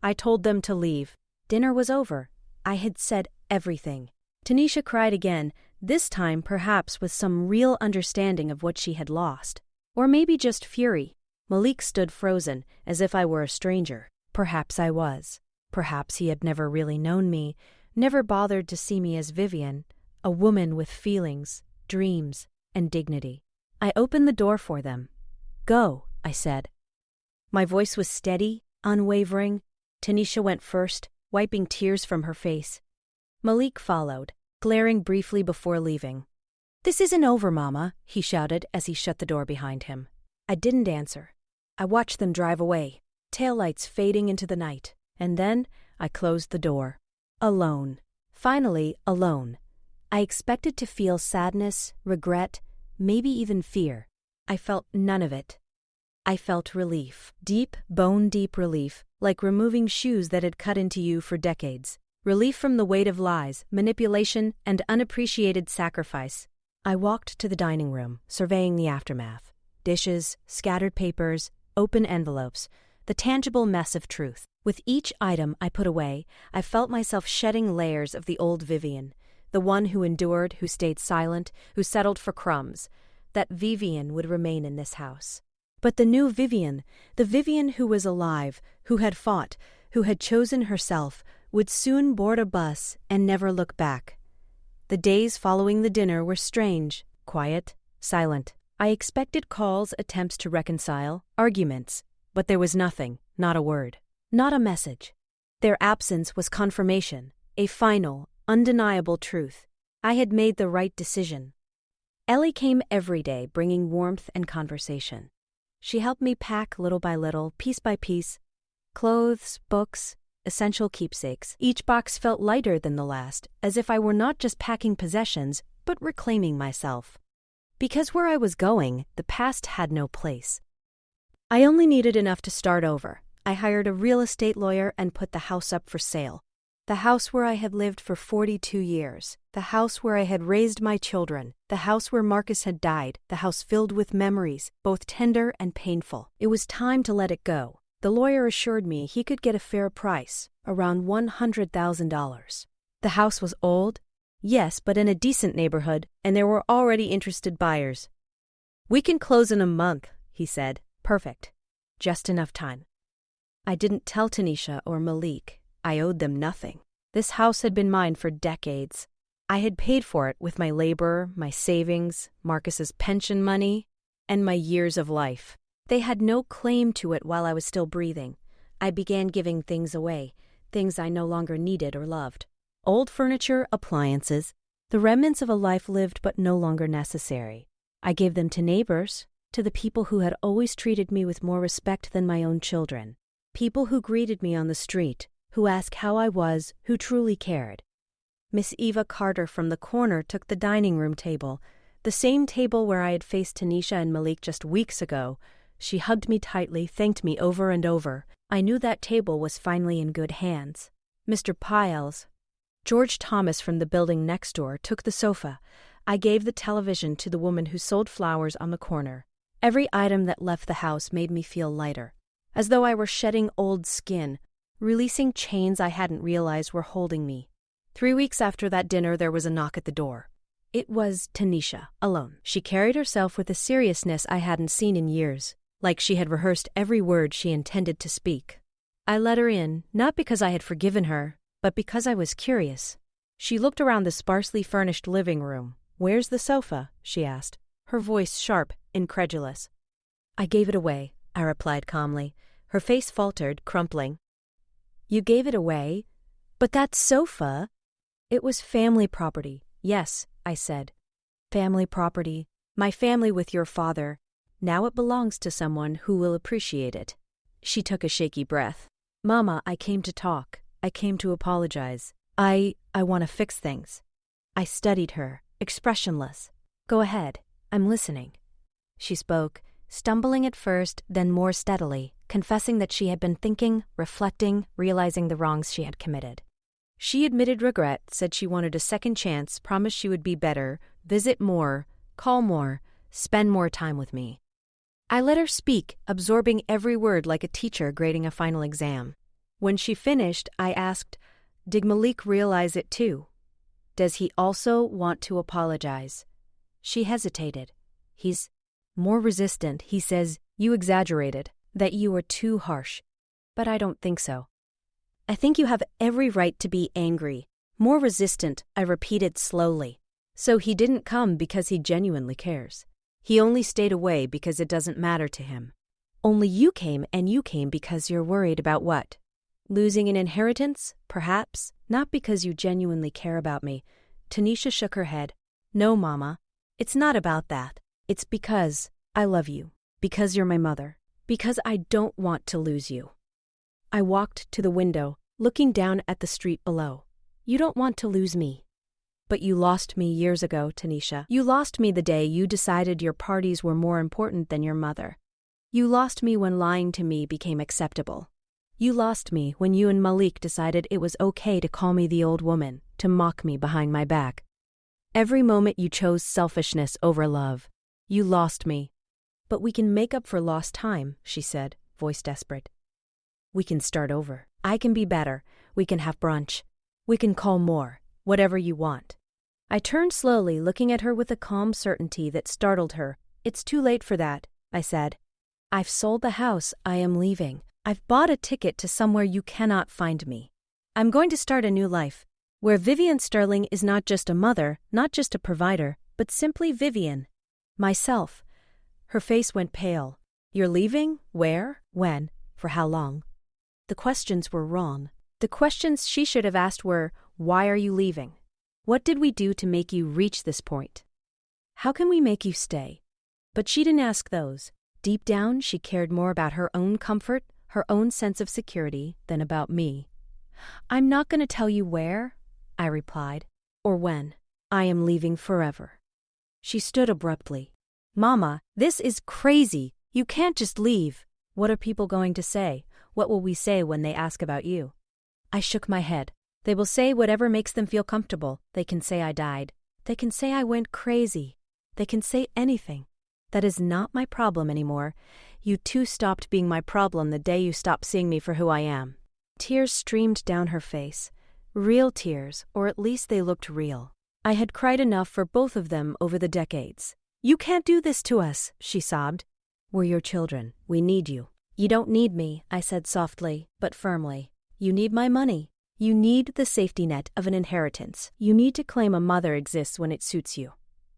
I told them to leave. Dinner was over. I had said everything. Tanisha cried again, this time perhaps with some real understanding of what she had lost. Or maybe just fury. Malik stood frozen, as if I were a stranger. Perhaps I was. Perhaps he had never really known me, never bothered to see me as Vivian, a woman with feelings, dreams, and dignity. I opened the door for them. Go, I said. My voice was steady, unwavering. Tanisha went first, wiping tears from her face. Malik followed, glaring briefly before leaving. This isn't over, Mama, he shouted as he shut the door behind him. I didn't answer. I watched them drive away, taillights fading into the night, and then I closed the door. Alone. Finally, alone. I expected to feel sadness, regret, maybe even fear. I felt none of it. I felt relief. Deep, bone-deep relief, like removing shoes that had cut into you for decades. Relief from the weight of lies, manipulation, and unappreciated sacrifice. I walked to the dining room, surveying the aftermath. Dishes, scattered papers, open envelopes, the tangible mess of truth. With each item I put away, I felt myself shedding layers of the old Vivian, the one who endured, who stayed silent, who settled for crumbs. That Vivian would remain in this house. But the new Vivian, the Vivian who was alive, who had fought, who had chosen herself, would soon board a bus and never look back. The days following the dinner were strange, quiet, silent. I expected calls, attempts to reconcile, arguments, but there was nothing, not a word, not a message. Their absence was confirmation, a final, undeniable truth. I had made the right decision. Ellie came every day, bringing warmth and conversation. She helped me pack little by little, piece by piece, clothes, books, essential keepsakes. Each box felt lighter than the last, as if I were not just packing possessions, but reclaiming myself. Because where I was going, the past had no place. I only needed enough to start over. I hired a real estate lawyer and put the house up for sale. The house where I had lived for 42 years. The house where I had raised my children. The house where Marcus had died. The house filled with memories, both tender and painful. It was time to let it go. The lawyer assured me he could get a fair price, around $100,000. The house was old, yes, but in a decent neighborhood, and there were already interested buyers. "We can close in a month," he said. Perfect. Just enough time. I didn't tell Tanisha or Malik. I owed them nothing. This house had been mine for decades. I had paid for it with my labor, my savings, Marcus's pension money, and my years of life. They had no claim to it while I was still breathing. I began giving things away, things I no longer needed or loved. Old furniture, appliances, the remnants of a life lived but no longer necessary. I gave them to neighbors, to the people who had always treated me with more respect than my own children. People who greeted me on the street, who asked how I was, who truly cared. Miss Eva Carter from the corner took the dining room table, the same table where I had faced Tanisha and Malik just weeks ago. She hugged me tightly, thanked me over and over. I knew that table was finally in good hands. Mr. Piles, George Thomas from the building next door, took the sofa. I gave the television to the woman who sold flowers on the corner. Every item that left the house made me feel lighter, as though I were shedding old skin, releasing chains I hadn't realized were holding me. 3 weeks after that dinner, there was a knock at the door. It was Tanisha, alone. She carried herself with a seriousness I hadn't seen in years, like she had rehearsed every word she intended to speak. I let her in, not because I had forgiven her, but because I was curious. She looked around the sparsely furnished living room. "Where's the sofa?" she asked, her voice sharp, incredulous. "I gave it away," I replied calmly. Her face faltered, crumpling. "You gave it away? But that sofa—" "It was family property." "Yes," I said. "Family property. My family with your father. Now it belongs to someone who will appreciate it." She took a shaky breath. "Mama, I came to talk. I came to apologize. I want to fix things." I studied her, expressionless. "Go ahead. I'm listening." She spoke, stumbling at first, then more steadily, confessing that she had been thinking, reflecting, realizing the wrongs she had committed. She admitted regret, said she wanted a second chance, promised she would be better, visit more, call more, spend more time with me. I let her speak, absorbing every word like a teacher grading a final exam. When she finished, I asked, "Did Malik realize it too? Does he also want to apologize?" She hesitated. "He's more resistant. He says, you exaggerated, that you were too harsh. But I don't think so." "I think you have every right to be angry. More resistant," I repeated slowly. "So he didn't come because he genuinely cares. He only stayed away because it doesn't matter to him. Only you came, and you came because you're worried about what? Losing an inheritance, perhaps, not because you genuinely care about me." Tanisha shook her head. "No, Mama. It's not about that. It's because I love you, because you're my mother, because I don't want to lose you." I walked to the window, looking down at the street below. "You don't want to lose me." "But you lost me years ago, Tanisha. You lost me the day you decided your parties were more important than your mother. You lost me when lying to me became acceptable. You lost me when you and Malik decided it was okay to call me the old woman, to mock me behind my back. Every moment you chose selfishness over love. You lost me." "But we can make up for lost time," she said, voice desperate. "We can start over. I can be better. We can have brunch. We can call more. Whatever you want." I turned slowly, looking at her with a calm certainty that startled her. "It's too late for that," I said. I've sold the house, I am leaving. I've bought a ticket to somewhere you cannot find me. I'm going to start a new life, where Vivian Sterling is not just a mother, not just a provider, but simply Vivian. Myself. Her face went pale. You're leaving? Where? When? For how long? The questions were wrong. The questions she should have asked were, why are you leaving? What did we do to make you reach this point? How can we make you stay? But she didn't ask those. Deep down, she cared more about her own comfort, her own sense of security, than about me. I'm not going to tell you where, I replied, or when. I am leaving forever. She stood abruptly. Mama, this is crazy. You can't just leave. What are people going to say? What will we say when they ask about you? I shook my head. They will say whatever makes them feel comfortable. They can say I died. They can say I went crazy. They can say anything. That is not my problem anymore. You too stopped being my problem the day you stopped seeing me for who I am. Tears streamed down her face. Real tears, or at least they looked real. I had cried enough for both of them over the decades. You can't do this to us, she sobbed. We're your children. We need you. You don't need me, I said softly, but firmly. You need my money. You need the safety net of an inheritance. You need to claim a mother exists when it suits you.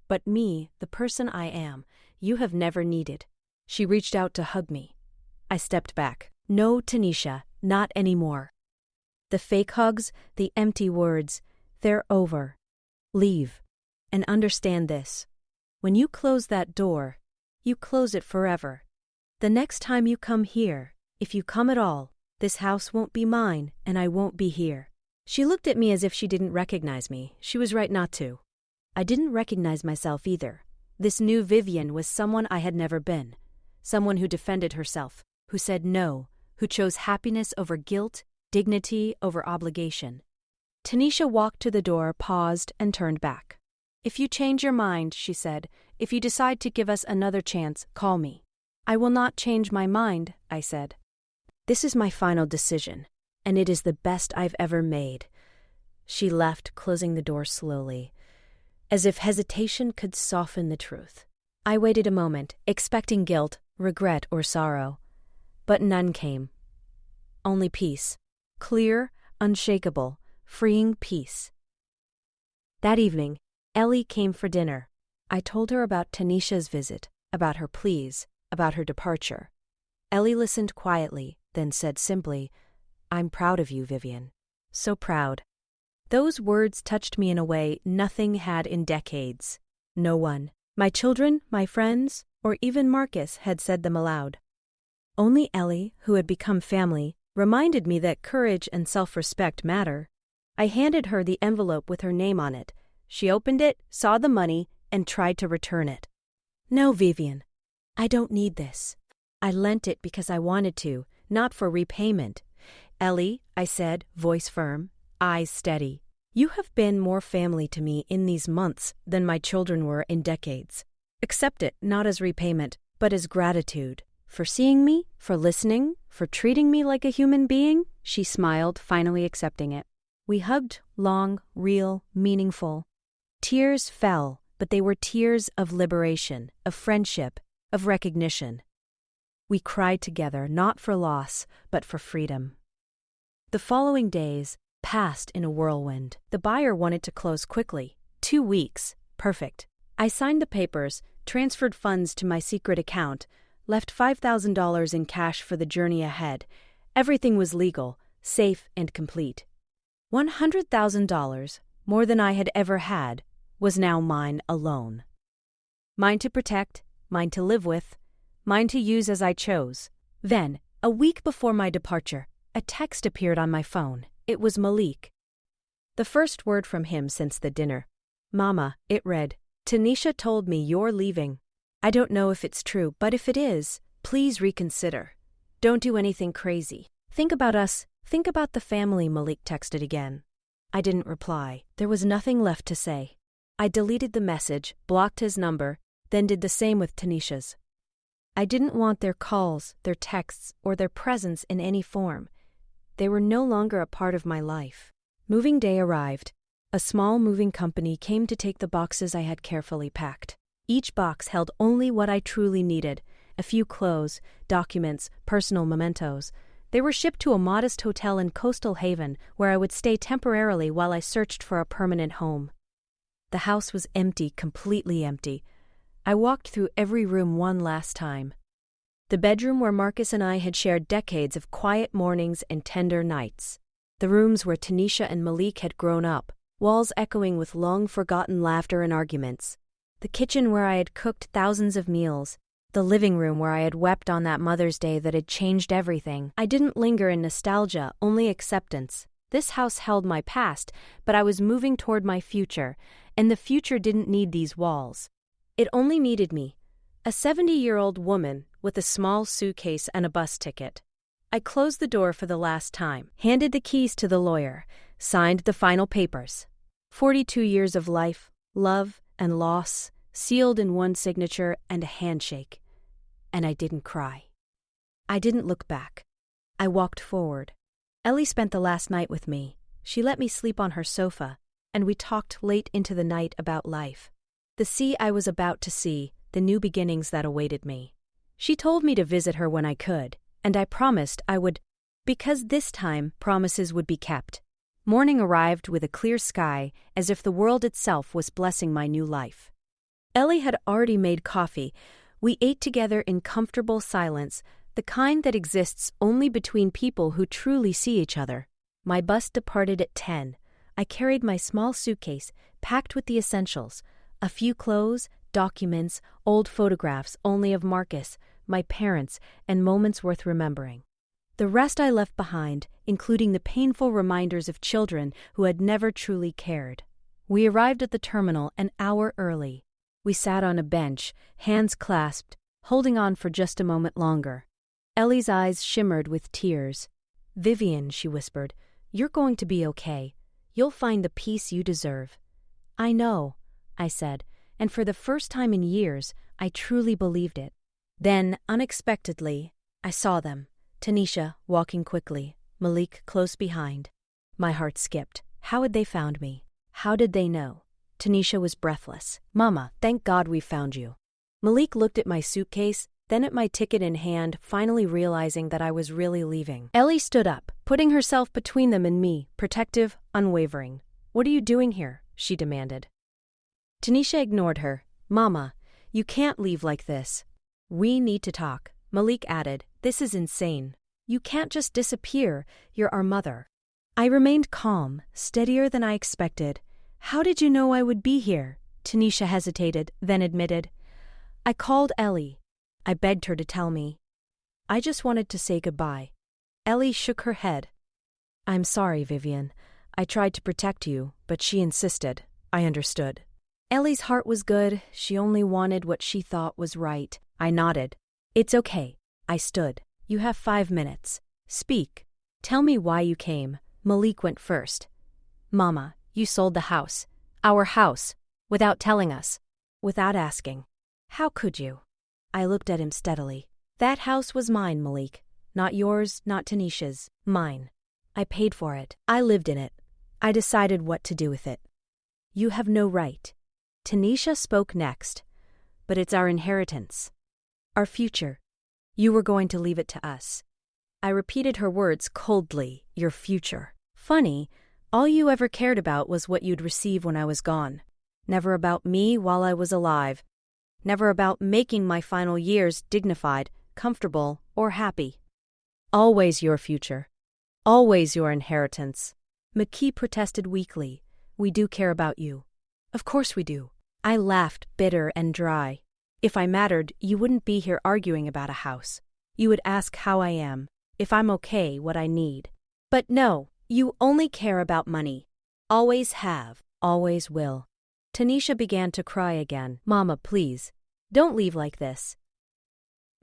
But me, the person I am, you have never needed. She reached out to hug me. I stepped back. No, Tanisha, not anymore. The fake hugs, the empty words, they're over. Leave. And understand this. When you close that door, you close it forever. The next time you come here, if you come at all, this house won't be mine, and I won't be here. She looked at me as if she didn't recognize me. She was right not to. I didn't recognize myself either. This new Vivian was someone I had never been. Someone who defended herself, who said no, who chose happiness over guilt, dignity over obligation. Tanisha walked to the door, paused, and turned back. If you change your mind, she said, if you decide to give us another chance, call me. I will not change my mind, I said. This is my final decision, and it is the best I've ever made. She left, closing the door slowly, as if hesitation could soften the truth. I waited a moment, expecting guilt, regret, or sorrow. But none came. Only peace. Clear, unshakable, freeing peace. That evening, Ellie came for dinner. I told her about Tanisha's visit, about her pleas, about her departure. Ellie listened quietly, then said simply, I'm proud of you, Vivian. So proud. Those words touched me in a way nothing had in decades. No one, my children, my friends, or even Marcus had said them aloud. Only Ellie, who had become family, reminded me that courage and self-respect matter. I handed her the envelope with her name on it. She opened it, saw the money, and tried to return it. No, Vivian, I don't need this. I lent it because I wanted to, not for repayment. Ellie, I said, voice firm, eyes steady. You have been more family to me in these months than my children were in decades. Accept it not as repayment, but as gratitude. For seeing me, for listening, for treating me like a human being, she smiled, finally accepting it. We hugged, long, real, meaningful. Tears fell, but they were tears of liberation, of friendship, of recognition. We cried together, not for loss, but for freedom. The following days passed in a whirlwind. The buyer wanted to close quickly. 2 weeks. Perfect. I signed the papers, transferred funds to my secret account, left $5,000 in cash for the journey ahead. Everything was legal, safe, and complete. $100,000, more than I had ever had, was now mine alone. Mine to protect, mine to live with, mine to use as I chose. Then, a week before my departure, a text appeared on my phone. It was Malik. The first word from him since the dinner. Mama, it read, Tanisha told me you're leaving. I don't know if it's true, but if it is, please reconsider. Don't do anything crazy. Think about us. Think about the family, Malik texted again. I didn't reply. There was nothing left to say. I deleted the message, blocked his number, then did the same with Tanisha's. I didn't want their calls, their texts, or their presence in any form. They were no longer a part of my life. Moving day arrived. A small moving company came to take the boxes I had carefully packed. Each box held only what I truly needed, a few clothes, documents, personal mementos. They were shipped to a modest hotel in Coastal Haven where I would stay temporarily while I searched for a permanent home. The house was empty, completely empty. I walked through every room one last time. The bedroom where Marcus and I had shared decades of quiet mornings and tender nights. The rooms where Tanisha and Malik had grown up, walls echoing with long-forgotten laughter and arguments. The kitchen where I had cooked thousands of meals. The living room where I had wept on that Mother's Day that had changed everything. I didn't linger in nostalgia, only acceptance. This house held my past, but I was moving toward my future, and the future didn't need these walls. It only needed me, a 70-year-old woman with a small suitcase and a bus ticket. I closed the door for the last time, handed the keys to the lawyer, signed the final papers. 42 years of life, love, and loss, sealed in one signature and a handshake. And I didn't cry. I didn't look back. I walked forward. Ellie spent the last night with me. She let me sleep on her sofa, and we talked late into the night about life. The sea I was about to see, the new beginnings that awaited me. She told me to visit her when I could, and I promised I would, because this time promises would be kept. Morning arrived with a clear sky, as if the world itself was blessing my new life. Ellie had already made coffee. We ate together in comfortable silence, the kind that exists only between people who truly see each other. My bus departed at 10. I carried my small suitcase, packed with the essentials, a few clothes, documents, old photographs only of Marcus, my parents, and moments worth remembering. The rest I left behind, including the painful reminders of children who had never truly cared. We arrived at the terminal an hour early. We sat on a bench, hands clasped, holding on for just a moment longer. Ellie's eyes shimmered with tears. "Vivian," she whispered, "you're going to be okay. You'll find the peace you deserve." "I know," I said, and for the first time in years, I truly believed it. Then, unexpectedly, I saw them. Tanisha, walking quickly, Malik close behind. My heart skipped. How had they found me? How did they know? Tanisha was breathless. "Mama, thank God we found you." Malik looked at my suitcase, then at my ticket in hand, finally realizing that I was really leaving. Ellie stood up, putting herself between them and me, protective, unwavering. "What are you doing here?" she demanded. Tanisha ignored her. "Mama, you can't leave like this." "We need to talk," Malik added. "This is insane. You can't just disappear. You're our mother." I remained calm, steadier than I expected. "How did you know I would be here?" Tanisha hesitated, then admitted. "I called Ellie. I begged her to tell me. I just wanted to say goodbye." Ellie shook her head. "I'm sorry, Vivian. I tried to protect you, but she insisted. I understood." Ellie's heart was good. She only wanted what she thought was right. I nodded. "It's okay." I stood. "You have 5 minutes. Speak. Tell me why you came." Malik went first. "Mama, you sold the house. Our house. Without telling us. Without asking. How could you?" I looked at him steadily. "That house was mine, Malik. Not yours, not Tanisha's. Mine. I paid for it. I lived in it. I decided what to do with it. You have no right." Tanisha spoke next. "But it's our inheritance. Our future. You were going to leave it to us." I repeated her words coldly. "Your future. Funny, all you ever cared about was what you'd receive when I was gone. Never about me while I was alive. Never about making my final years dignified, comfortable, or happy. Always your future. Always your inheritance." McKee protested weakly. "We do care about you." "Of course we do." I laughed, bitter and dry. "If I mattered, you wouldn't be here arguing about a house. You would ask how I am, if I'm okay, what I need. But no, you only care about money. Always have, always will." Tanisha began to cry again. "Mama, please. Don't leave like this.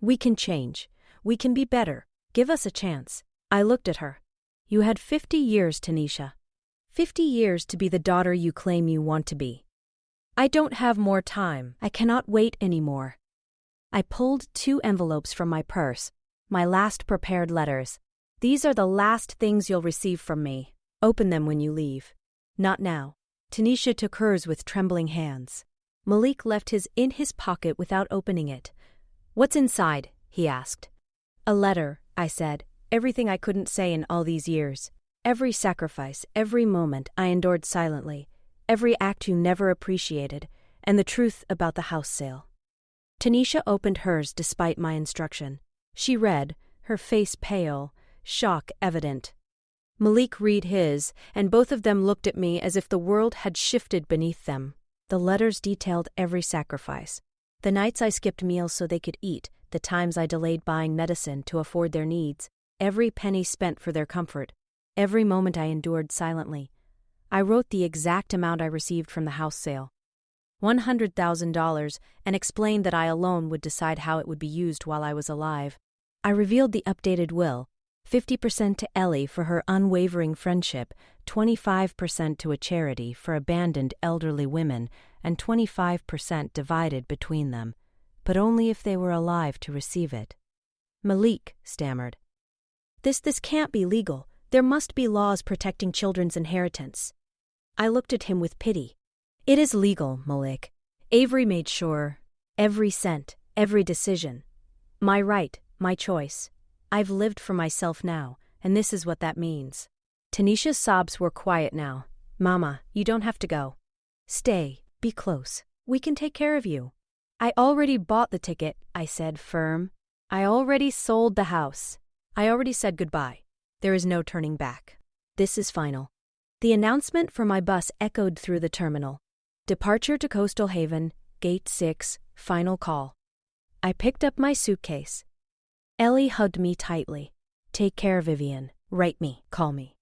We can change. We can be better. Give us a chance." I looked at her. "You had 50 years, Tanisha. 50 years to be the daughter you claim you want to be. I don't have more time. I cannot wait anymore." I pulled 2 envelopes from my purse, my last prepared letters. "These are the last things you'll receive from me. Open them when you leave." "Not now." Tanisha took hers with trembling hands. Malik left his in his pocket without opening it. "What's inside?" he asked. "A letter," I said, "everything I couldn't say in all these years. Every sacrifice, every moment I endured silently, every act you never appreciated, and the truth about the house sale." Tanisha opened hers despite my instruction. She read, her face pale, shock evident. Malik read his, and both of them looked at me as if the world had shifted beneath them. The letters detailed every sacrifice. The nights I skipped meals so they could eat, the times I delayed buying medicine to afford their needs, every penny spent for their comfort, every moment I endured silently. I wrote the exact amount I received from the house sale, $100,000, and explained that I alone would decide how it would be used while I was alive. I revealed the updated will, 50% to Ellie for her unwavering friendship, 25% to a charity for abandoned elderly women, and 25% divided between them, but only if they were alive to receive it. Malik stammered. This can't be legal. There must be laws protecting children's inheritance." I looked at him with pity. "It is legal, Malik. Avery made sure. Every cent, every decision. My right, my choice. I've lived for myself now, and this is what that means." Tanisha's sobs were quiet now. "Mama, you don't have to go. Stay, be close. We can take care of you." "I already bought the ticket," I said, firm. "I already sold the house. I already said goodbye. There is no turning back. This is final." The announcement for my bus echoed through the terminal. "Departure to Coastal Haven, Gate 6, final call." I picked up my suitcase. Ellie hugged me tightly. "Take care, Vivian. Write me, call me.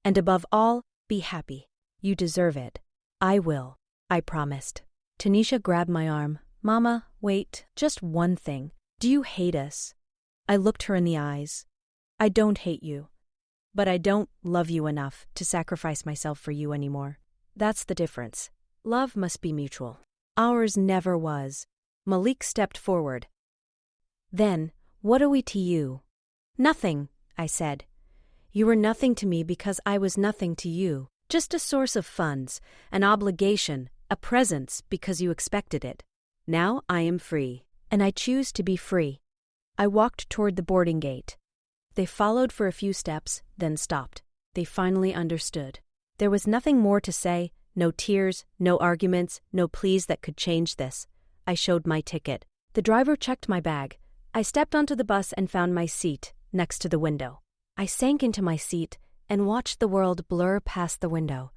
And above all, be happy. You deserve it." "I will," I promised. Tanisha grabbed my arm. "Mama, wait, just one thing. Do you hate us?" I looked her in the eyes. "I don't hate you. But I don't love you enough to sacrifice myself for you anymore. That's the difference. Love must be mutual. Ours never was." Malik stepped forward. "Then, what are we to you?" "Nothing," I said. "You were nothing to me because I was nothing to you. Just a source of funds, an obligation, a presence because you expected it. Now I am free, and I choose to be free." I walked toward the boarding gate. They followed for a few steps, then stopped. They finally understood. There was nothing more to say, no tears, no arguments, no pleas that could change this. I showed my ticket. The driver checked my bag. I stepped onto the bus and found my seat, next to the window. I sank into my seat and watched the world blur past the window.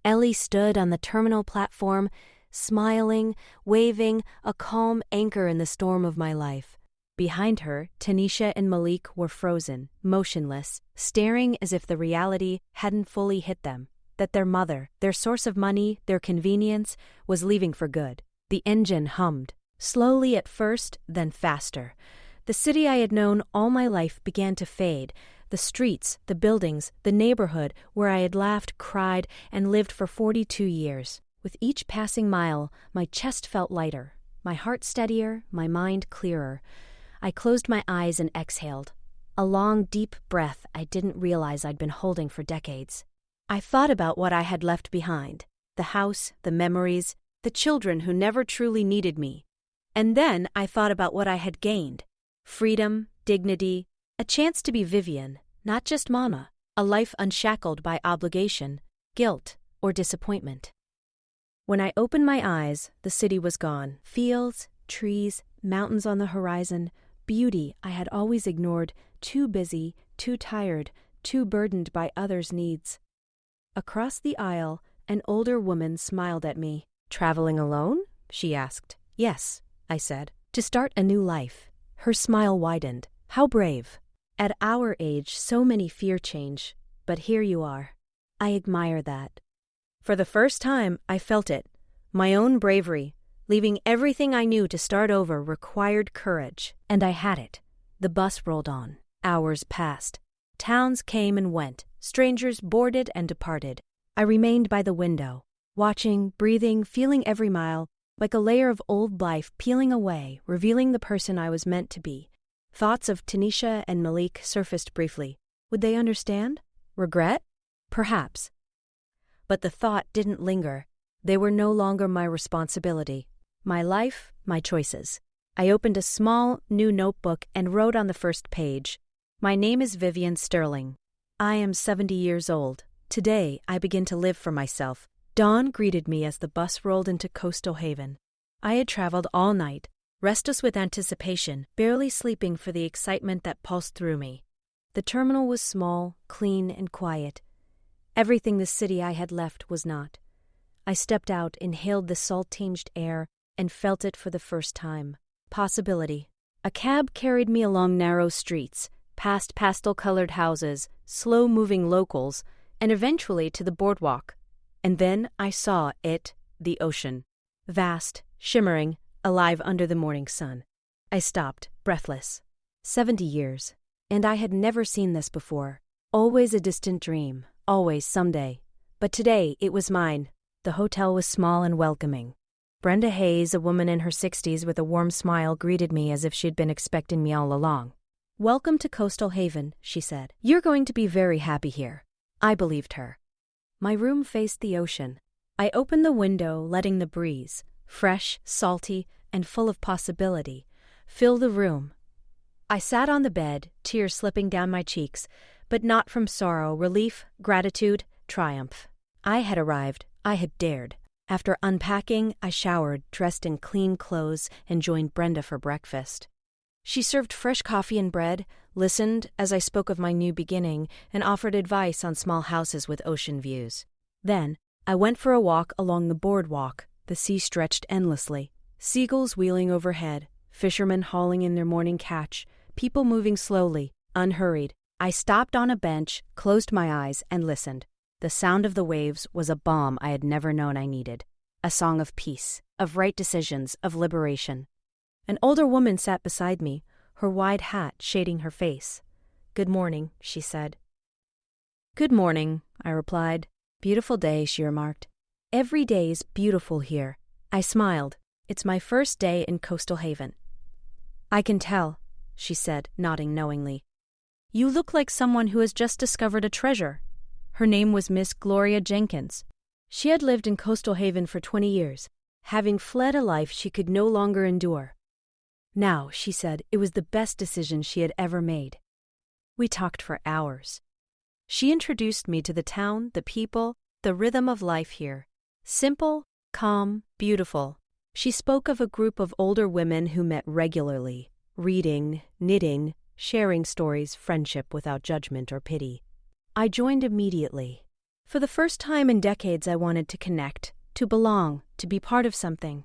Ellie stood on the terminal platform, smiling, waving, a calm anchor in the storm of my life. Behind her, Tanisha and Malik were frozen, motionless, staring as if the reality hadn't fully hit them, that their mother, their source of money, their convenience, was leaving for good. The engine hummed. Slowly at first, then faster. The city I had known all my life began to fade. The streets, the buildings, the neighborhood where I had laughed, cried, and lived for 42 years. With each passing mile, my chest felt lighter, my heart steadier, my mind clearer. I closed my eyes and exhaled. A long, deep breath I didn't realize I'd been holding for decades. I thought about what I had left behind. The house, the memories, the children who never truly needed me. And then I thought about what I had gained. Freedom, dignity, a chance to be Vivian, not just Mama, a life unshackled by obligation, guilt, or disappointment. When I opened my eyes, the city was gone. Fields, trees, mountains on the horizon, beauty I had always ignored, too busy, too tired, too burdened by others' needs. Across the aisle, an older woman smiled at me. "Traveling alone?" she asked. "Yes," I said. "To start a new life." Her smile widened. "How brave." At our age, so many fear change, but here you are. I admire that. For the first time, I felt it. My own bravery, leaving everything I knew to start over, required courage. And I had it. The bus rolled on. Hours passed. Towns came and went. Strangers boarded and departed. I remained by the window, watching, breathing, feeling every mile, like a layer of old life peeling away, revealing the person I was meant to be. Thoughts of Tanisha and Malik surfaced briefly. Would they understand? Regret? Perhaps. But the thought didn't linger. They were no longer my responsibility. My life, my choices. I opened a small, new notebook and wrote on the first page, "My name is Vivian Sterling. I am 70 years old. Today, I begin to live for myself." Dawn greeted me as the bus rolled into Coastal Haven. I had traveled all night, restless with anticipation, barely sleeping for the excitement that pulsed through me. The terminal was small, clean, and quiet. Everything the city I had left was not. I stepped out, inhaled the salt-tinged air, and felt it for the first time. Possibility. A cab carried me along narrow streets, past pastel-colored houses, slow-moving locals, and eventually to the boardwalk. And then I saw it, the ocean. Vast, shimmering, alive under the morning sun. I stopped, breathless. 70 years. And I had never seen this before. Always a distant dream, always someday. But today it was mine. The hotel was small and welcoming. Brenda Hayes, a woman in her 60s with a warm smile, greeted me as if she'd been expecting me all along. "Welcome to Coastal Haven," she said. "You're going to be very happy here." I believed her. My room faced the ocean. I opened the window, letting the breeze, fresh, salty, and full of possibility, fill the room. I sat on the bed, tears slipping down my cheeks, but not from sorrow, relief, gratitude, triumph. I had arrived. I had dared. After unpacking, I showered, dressed in clean clothes, and joined Brenda for breakfast. She served fresh coffee and bread, listened as I spoke of my new beginning, and offered advice on small houses with ocean views. Then, I went for a walk along the boardwalk. The sea stretched endlessly. Seagulls wheeling overhead, fishermen hauling in their morning catch, people moving slowly, unhurried. I stopped on a bench, closed my eyes, and listened. The sound of the waves was a balm I had never known I needed. A song of peace, of right decisions, of liberation. An older woman sat beside me, her wide hat shading her face. "Good morning," she said. "Good morning," I replied. "Beautiful day," she remarked. "Every day's beautiful here." I smiled. "It's my first day in Coastal Haven." "I can tell," she said, nodding knowingly. "You look like someone who has just discovered a treasure." Her name was Miss Gloria Jenkins. She had lived in Coastal Haven for 20 years, having fled a life she could no longer endure. Now, she said, it was the best decision she had ever made. We talked for hours. She introduced me to the town, the people, the rhythm of life here. Simple, calm, beautiful. She spoke of a group of older women who met regularly, reading, knitting, sharing stories, friendship without judgment or pity. I joined immediately. For the first time in decades, I wanted to connect, to belong, to be part of something.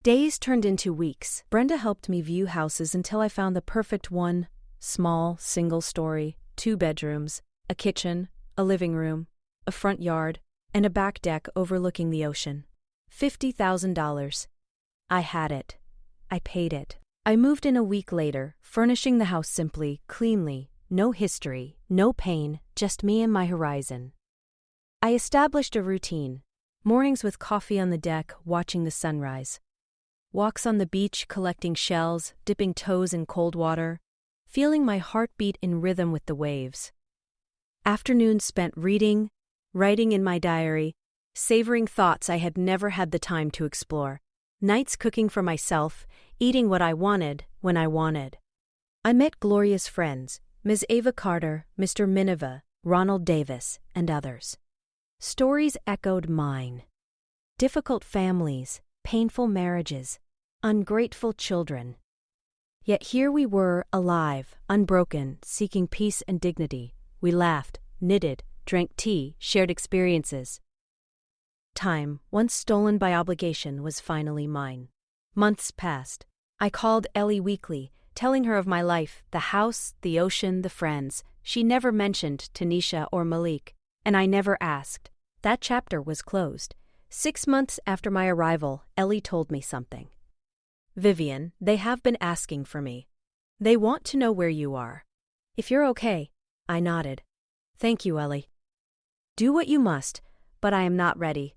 Days turned into weeks. Brenda helped me view houses until I found the perfect one. Small, single-story, 2 bedrooms, a kitchen, a living room, a front yard, and a back deck overlooking the ocean. $50,000. I had it. I paid it. I moved in a week later, furnishing the house simply, cleanly. No history, no pain, just me and my horizon. I established a routine. Mornings with coffee on the deck, watching the sunrise. Walks on the beach, collecting shells, dipping toes in cold water, feeling my heart beat in rhythm with the waves. Afternoons spent reading, writing in my diary, savoring thoughts I had never had the time to explore. Nights cooking for myself, eating what I wanted, when I wanted. I met Gloria's friends, Ms. Ava Carter, Mr. Miniva, Ronald Davis, and others. Stories echoed mine. Difficult families, painful marriages, ungrateful children. Yet here we were, alive, unbroken, seeking peace and dignity. We laughed, knitted, drank tea, shared experiences. Time, once stolen by obligation, was finally mine. Months passed. I called Ellie weekly, telling her of my life, the house, the ocean, the friends. She never mentioned Tanisha or Malik, and I never asked. That chapter was closed. 6 months after my arrival, Ellie told me something. "Vivian, they have been asking for me. They want to know where you are. If you're okay." I nodded. "Thank you, Ellie." "Do what you must, but I am not ready.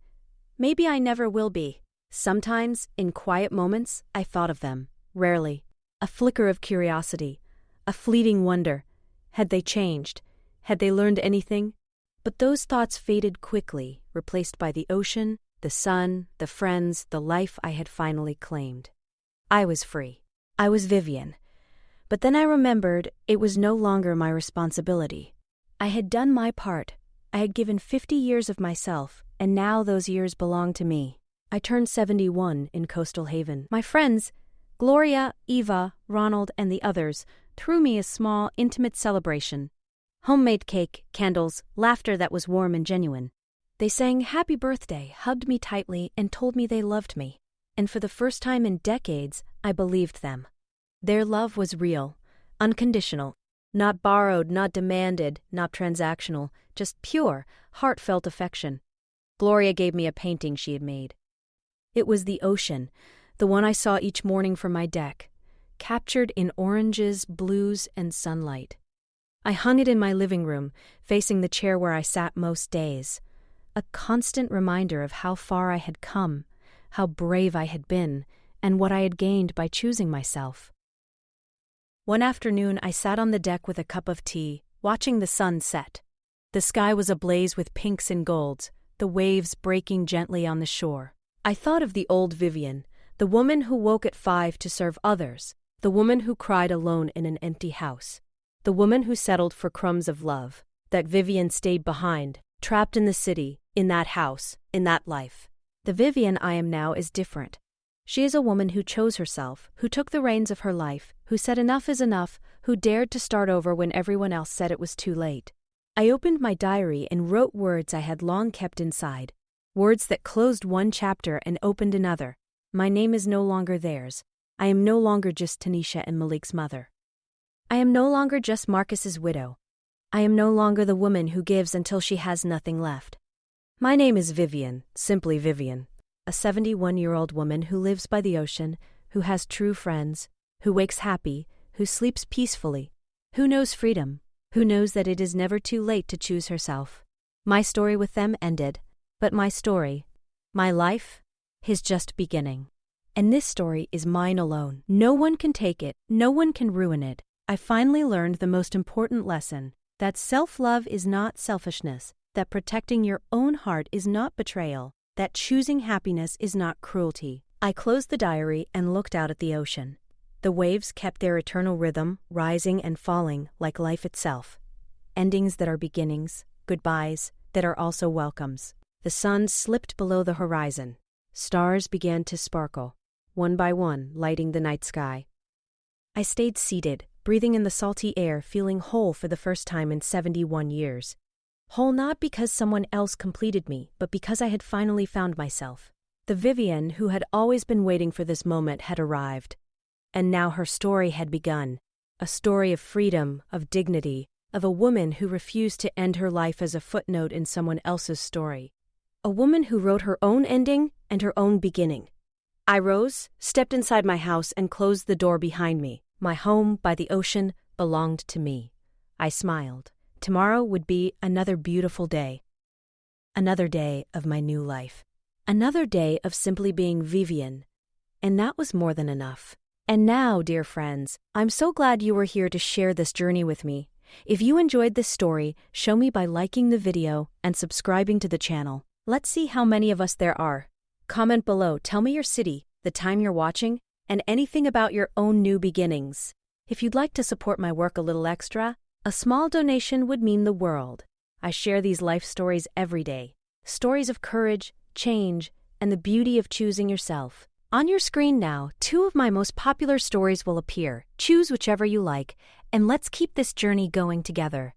Maybe I never will be." Sometimes, in quiet moments, I thought of them. Rarely. A flicker of curiosity, a fleeting wonder. Had they changed? Had they learned anything? But those thoughts faded quickly, replaced by the ocean, the sun, the friends, the life I had finally claimed. I was free. I was Vivian. But then I remembered it was no longer my responsibility. I had done my part. I had given 50 years of myself, and now those years belonged to me. I turned 71 in Coastal Haven. My friends, Gloria, Eva, Ronald, and the others, threw me a small, intimate celebration. Homemade cake, candles, laughter that was warm and genuine. They sang happy birthday, hugged me tightly, and told me they loved me. And for the first time in decades, I believed them. Their love was real, unconditional, not borrowed, not demanded, not transactional, just pure, heartfelt affection. Gloria gave me a painting she had made. It was the ocean, the one I saw each morning from my deck, captured in oranges, blues, and sunlight. I hung it in my living room, facing the chair where I sat most days, a constant reminder of how far I had come, how brave I had been, and what I had gained by choosing myself. One afternoon, I sat on the deck with a cup of tea, watching the sun set. The sky was ablaze with pinks and golds, the waves breaking gently on the shore. I thought of the old Vivian, the woman who woke at 5 to serve others, the woman who cried alone in an empty house, the woman who settled for crumbs of love. That Vivian stayed behind, trapped in the city, in that house, in that life. The Vivian I am now is different. She is a woman who chose herself, who took the reins of her life, who said enough is enough, who dared to start over when everyone else said it was too late. I opened my diary and wrote words I had long kept inside, words that closed one chapter and opened another. My name is no longer theirs. I am no longer just Tanisha and Malik's mother. I am no longer just Marcus's widow. I am no longer the woman who gives until she has nothing left. My name is Vivian, simply Vivian, a 71-year-old woman who lives by the ocean, who has true friends, who wakes happy, who sleeps peacefully, who knows freedom, who knows that it is never too late to choose herself. My story with them ended, but my story, my life, is just beginning. And this story is mine alone. No one can take it, no one can ruin it. I finally learned the most important lesson, that self-love is not selfishness, that protecting your own heart is not betrayal, that choosing happiness is not cruelty. I closed the diary and looked out at the ocean. The waves kept their eternal rhythm, rising and falling like life itself. Endings that are beginnings, goodbyes that are also welcomes. The sun slipped below the horizon. Stars began to sparkle, one by one, lighting the night sky. I stayed seated, breathing in the salty air, feeling whole for the first time in 71 years. Whole not because someone else completed me, but because I had finally found myself. The Vivian who had always been waiting for this moment had arrived. And now her story had begun. A story of freedom, of dignity, of a woman who refused to end her life as a footnote in someone else's story. A woman who wrote her own ending and her own beginning. I rose, stepped inside my house, and closed the door behind me. My home by the ocean belonged to me. I smiled. Tomorrow would be another beautiful day. Another day of my new life. Another day of simply being Vivian. And that was more than enough. And now, dear friends, I'm so glad you were here to share this journey with me. If you enjoyed this story, show me by liking the video and subscribing to the channel. Let's see how many of us there are. Comment below, tell me your city, the time you're watching, and anything about your own new beginnings. If you'd like to support my work a little extra, a small donation would mean the world. I share these life stories every day. Stories of courage, change, and the beauty of choosing yourself. On your screen now, 2 of my most popular stories will appear. Choose whichever you like, and let's keep this journey going together.